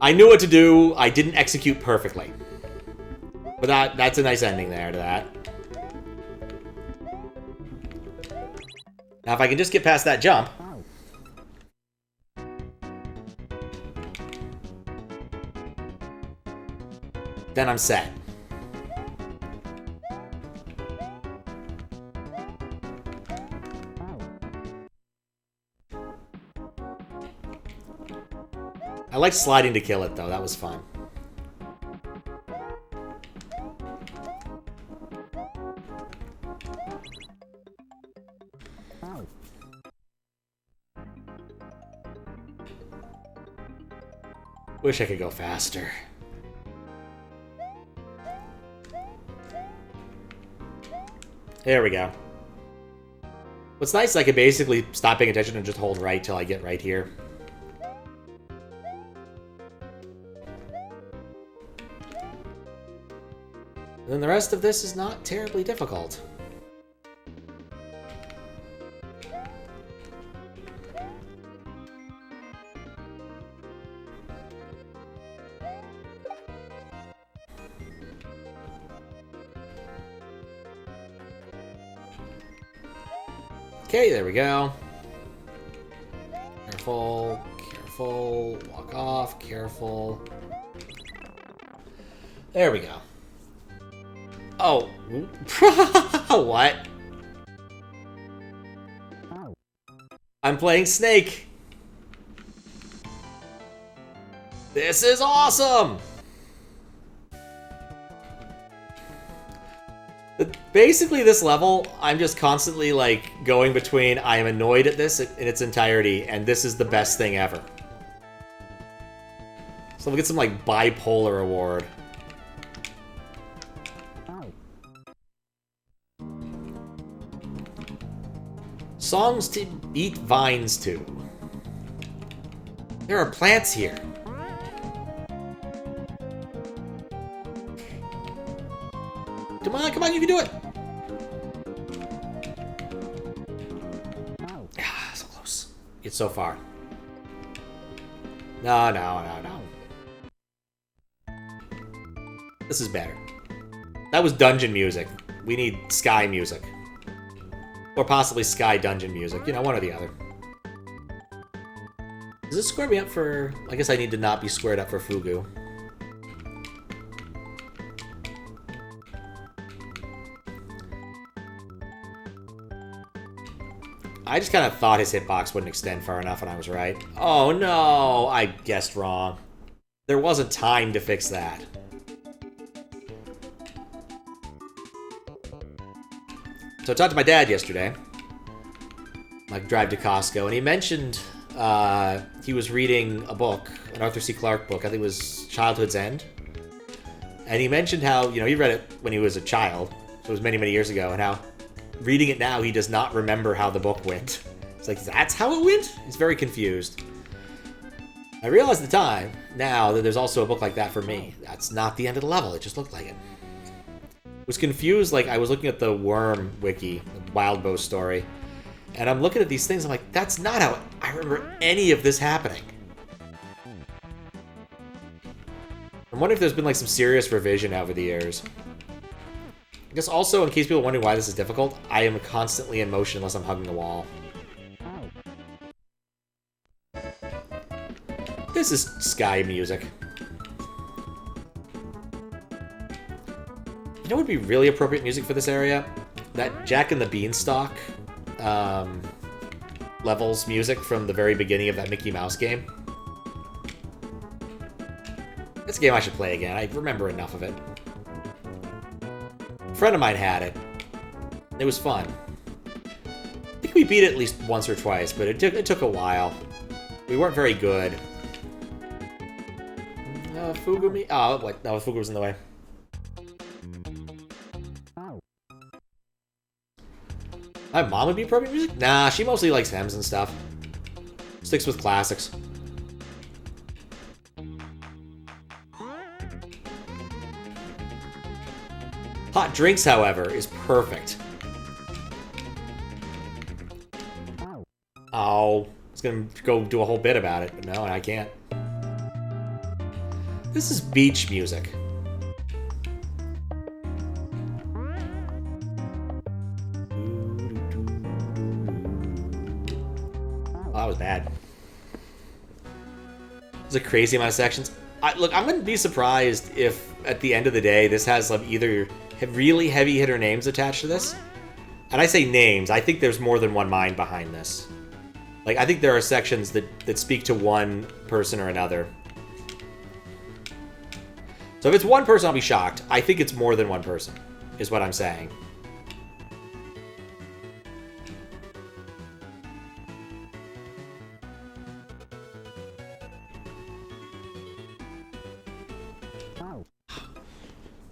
I knew what to do. I didn't execute perfectly. But that's a nice ending there to that. Now if I can just get past that jump. Then I'm set. I like sliding to kill it though, that was fun. Wish I could go faster. There we go. What's nice is I can basically stop paying attention and just hold right till I get right here. And then the rest of this is not terribly difficult. Okay, there we go. Careful, careful, walk off, careful. There we go. Oh, what? I'm playing Snake. This is awesome! Basically, this level, I'm just constantly, like, going between I am annoyed at this in its entirety, and this is the best thing ever. So we'll get some, like, bipolar award. Songs to eat vines to. There are plants here. Come on, you can do it! Ah, so close. It's so far. No. This is better. That was dungeon music. We need sky music. Or possibly sky dungeon music. You know, one or the other. Does this square me up for... I guess I need to not be squared up for Fugu. I just kind of thought his hitbox wouldn't extend far enough, and I was right. Oh no, I guessed wrong. There wasn't time to fix that. So I talked to my dad yesterday, like drive to Costco, and he mentioned he was reading a book, an Arthur C. Clarke book, I think it was Childhood's End. And he mentioned how, you know, he read it when he was a child, so it was many, many years ago, and how reading it now, he does not remember how the book went. It's like, that's how it went? He's very confused. I realized at the time, now, that there's also a book like that for me. That's not the end of the level, it just looked like it. Was confused, like, I was looking at the Worm wiki, the Wild Bow story, and I'm looking at these things, I'm like, that's not how I remember any of this happening. I'm wondering if there's been, like, some serious revision over the years. I guess also, in case people are wondering why this is difficult, I am constantly in motion unless I'm hugging the wall. This is sky music. You know what would be really appropriate music for this area? That Jack and the Beanstalk levels music from the very beginning of that Mickey Mouse game. It's a game I should play again. I remember enough of it. A friend of mine had it. It was fun. I think we beat it at least once or twice, but it took a while. We weren't very good. Fugu oh, what? No, Fugu was in the way. My mom would be appropriate music? Nah, she mostly likes hymns and stuff. Sticks with classics. Hot drinks, however, is perfect. Oh, I was gonna go do a whole bit about it, but no, I can't. This is beach music. Oh, that was bad. There's a crazy amount of sections. Look, I'm gonna be surprised if, at the end of the day, this has like either really heavy hitter names attached to this. And I say names, I think there's more than one mind behind this. Like, I think there are sections that speak to one person or another. So if it's one person, I'll be shocked. I think it's more than one person, is what I'm saying.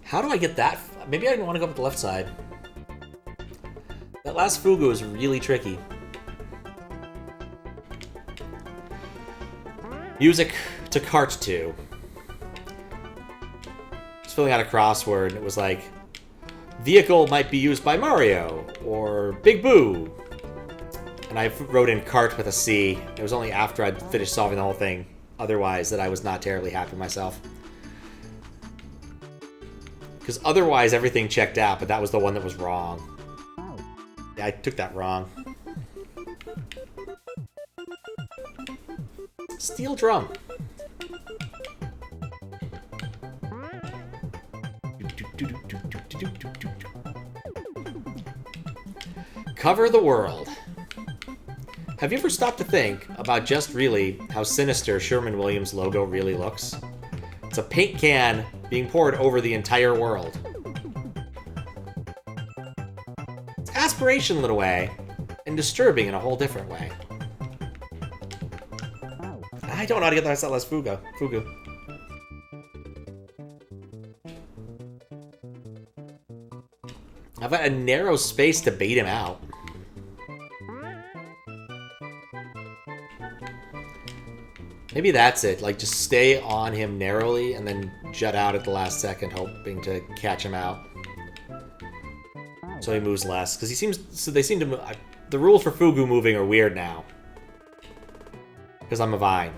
How do I get that? Maybe I didn't want to go up the left side. That last Fugu is really tricky. Music to cart to. Just filling out a crossword, and it was like, vehicle might be used by Mario, or Big Boo. And I wrote in cart with a C. It was only after I'd finished solving the whole thing, otherwise, that I was not terribly happy with myself. Because otherwise, everything checked out, but that was the one that was wrong. Yeah, I took that wrong. Steel drum. Cover the world. Have you ever stopped to think about just really how sinister Sherman-Williams' logo really looks? It's a paint can being poured over the entire world. It's aspirational in a way, and disturbing in a whole different way. I don't know how to get that last Fugu. I've got a narrow space to bait him out. Maybe that's it. Like, just stay on him narrowly and then jut out at the last second, hoping to catch him out. So he moves less. Because he seems... So they seem to move... The rules for Fugu moving are weird now. Because I'm a vine.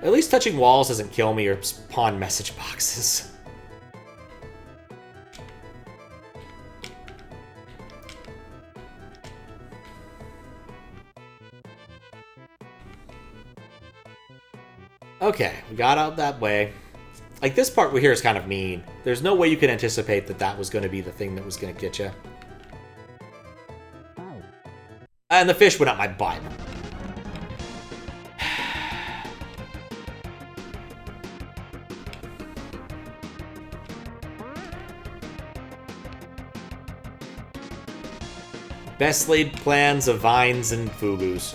At least touching walls doesn't kill me or spawn message boxes. Okay, we got out that way. Like, this part here is kind of mean. There's no way you could anticipate that that was going to be the thing that was going to get you. And the fish went up my butt. Best laid plans of vines and fugus.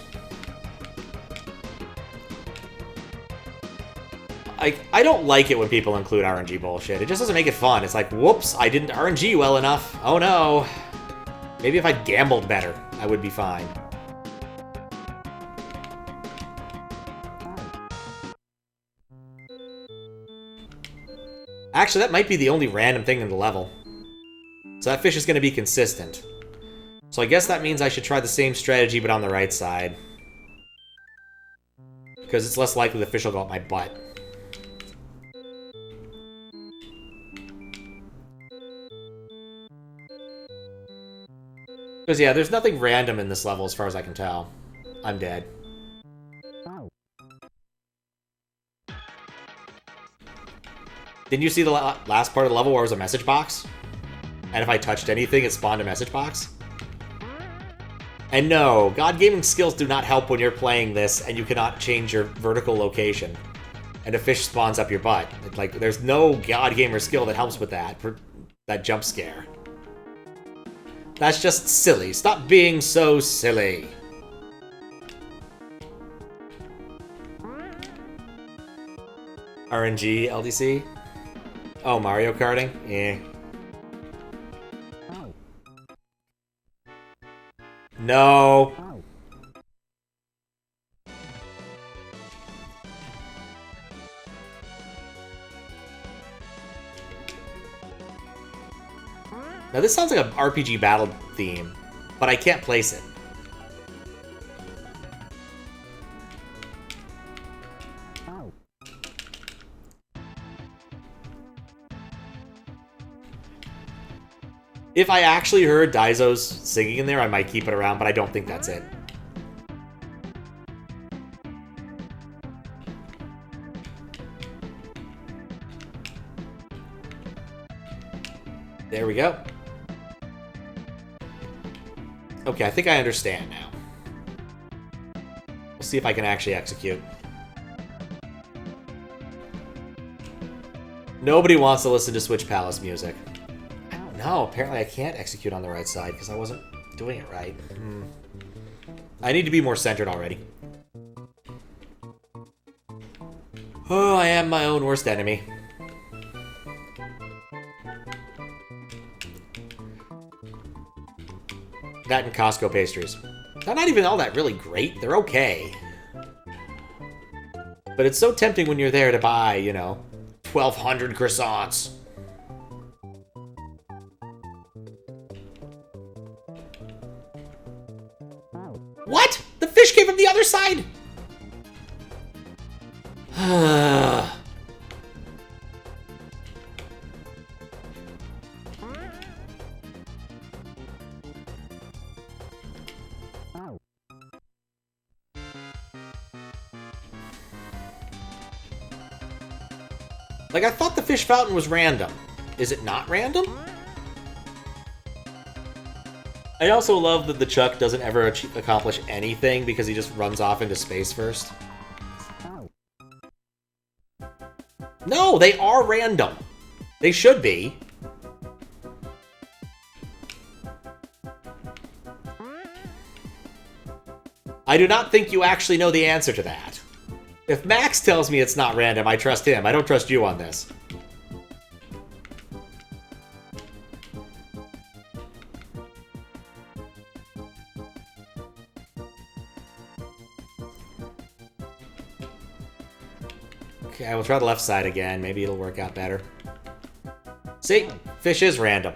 I don't like it when people include RNG bullshit. It just doesn't make it fun. It's like, whoops, I didn't RNG well enough. Oh no. Maybe if I gambled better, I would be fine. Actually, that might be the only random thing in the level. So that fish is going to be consistent. So I guess that means I should try the same strategy, but on the right side. Because it's less likely the fish will go up my butt. Because, yeah, there's nothing random in this level as far as I can tell. I'm dead. Didn't you see the last part of the level where it was a message box? And if I touched anything, it spawned a message box? And no, God Gaming skills do not help when you're playing this and you cannot change your vertical location. And a fish spawns up your butt. Like, there's no God Gamer skill that helps with that jump scare. That's just silly. Stop being so silly. RNG, LDC? Oh, Mario Karting? Yeah. No. Now this sounds like an RPG battle theme, but I can't place it. If I actually heard Daizo's singing in there, I might keep it around, but I don't think that's it. There we go. Okay, I think I understand now. We'll see if I can actually execute. Nobody wants to listen to Switch Palace music. No, apparently I can't execute on the right side because I wasn't doing it right. I need to be more centered already. Oh, I am my own worst enemy. That and Costco pastries. They're not even all that really great. They're okay. But it's so tempting when you're there to buy, you know, 1,200 croissants. What? The fish came from the other side? Like, I thought the fish fountain was random. Is it not random? I also love that the Chuck doesn't ever accomplish anything because he just runs off into space first. No, they are random. They should be. I do not think you actually know the answer to that. If Max tells me it's not random, I trust him. I don't trust you on this. Okay, I will try the left side again. Maybe it'll work out better. See? Fish is random.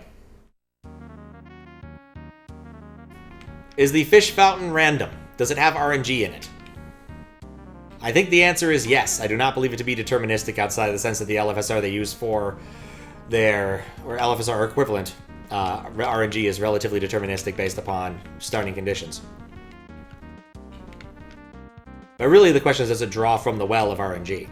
Is the fish fountain random? Does it have RNG in it? I think the answer is yes. I do not believe it to be deterministic outside of the sense that the LFSR they use for their, or LFSR equivalent, RNG is relatively deterministic based upon starting conditions. But really the question is, does it draw from the well of RNG?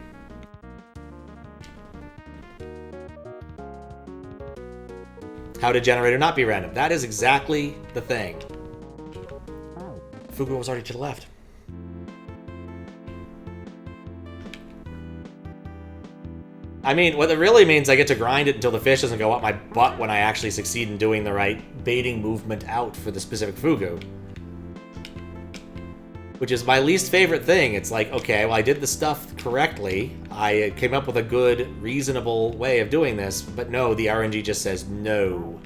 How did generator not be random? That is exactly the thing. Fugu was already to the left. I mean, what it really means I get to grind it until the fish doesn't go up my butt when I actually succeed in doing the right baiting movement out for the specific Fugu. Which is my least favorite thing. It's like, okay, well, I did the stuff correctly. I came up with a good, reasonable way of doing this, but no, the RNG just says no.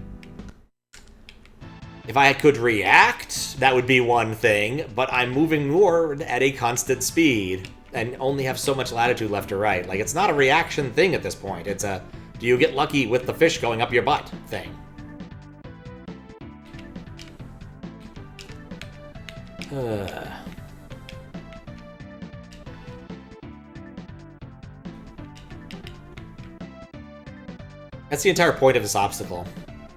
If I could react, that would be one thing, but I'm moving forward at a constant speed and only have so much latitude left or right. Like, it's not a reaction thing at this point. It's a, do you get lucky with the fish going up your butt thing. That's the entire point of this obstacle,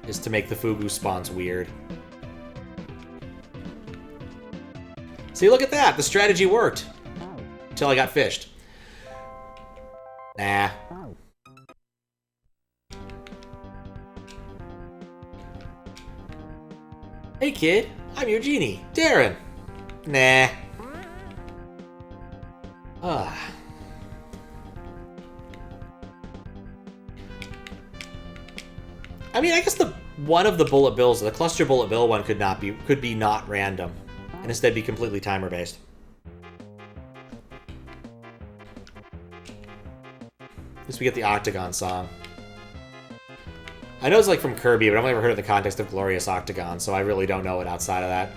is to make the Fugu spawns weird. See, look at that! The strategy worked! Until I got fished. Nah. Hey kid, I'm your genie, Darren. Nah. I mean, I guess one of the bullet bills, the cluster bullet bill one could be not random, and instead be completely timer based. At least we get the Octagon song. I know it's like from Kirby, but I've never heard it in the context of Glorious Octagon, so I really don't know it outside of that.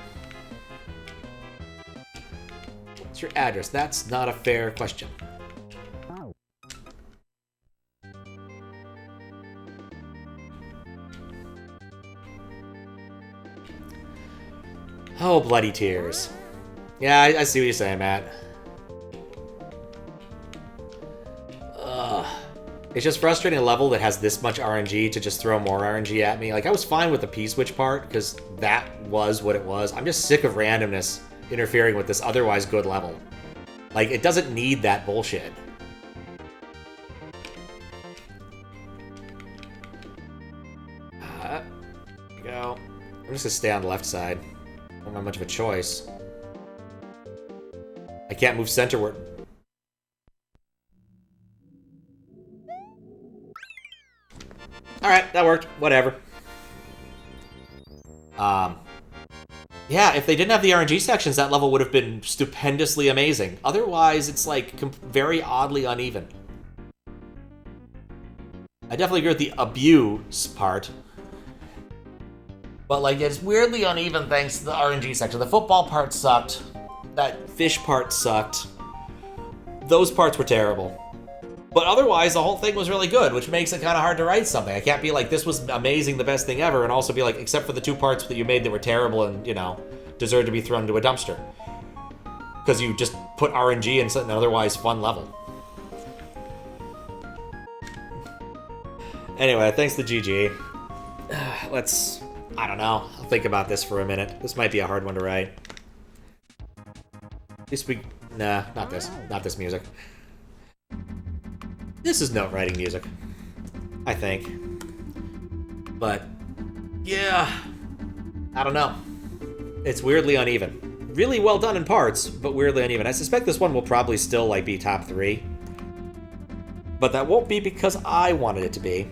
What's your address? That's not a fair question. Oh, bloody tears. Yeah, I see what you're saying, Matt. It's just frustrating a level that has this much RNG to just throw more RNG at me. Like, I was fine with the P-switch part, because that was what it was. I'm just sick of randomness interfering with this otherwise good level. Like, it doesn't need that bullshit. There you go. I'm just gonna stay on the left side. I don't have much of a choice. I can't move centerward. Alright, that worked. Whatever. Yeah, if they didn't have the RNG sections, that level would have been stupendously amazing. Otherwise, it's like very oddly uneven. I definitely agree with the abuse part. But like, it's weirdly uneven thanks to the RNG section. The football part sucked. That fish part sucked. Those parts were terrible. But otherwise, the whole thing was really good, which makes it kind of hard to write something. I can't be like, this was amazing, the best thing ever, and also be like, except for the 2 parts that you made that were terrible and, you know, deserve to be thrown into a dumpster. Because you just put RNG in an otherwise fun level. Anyway, thanks to GG. Let's... I don't know. I'll think about this for a minute. This might be a hard one to write. At least we... Nah, not this. Not this music. This is note writing music, I think. But, yeah, I don't know. It's weirdly uneven. Really well done in parts, but weirdly uneven. I suspect this one will probably still like be top 3. But that won't be because I wanted it to be.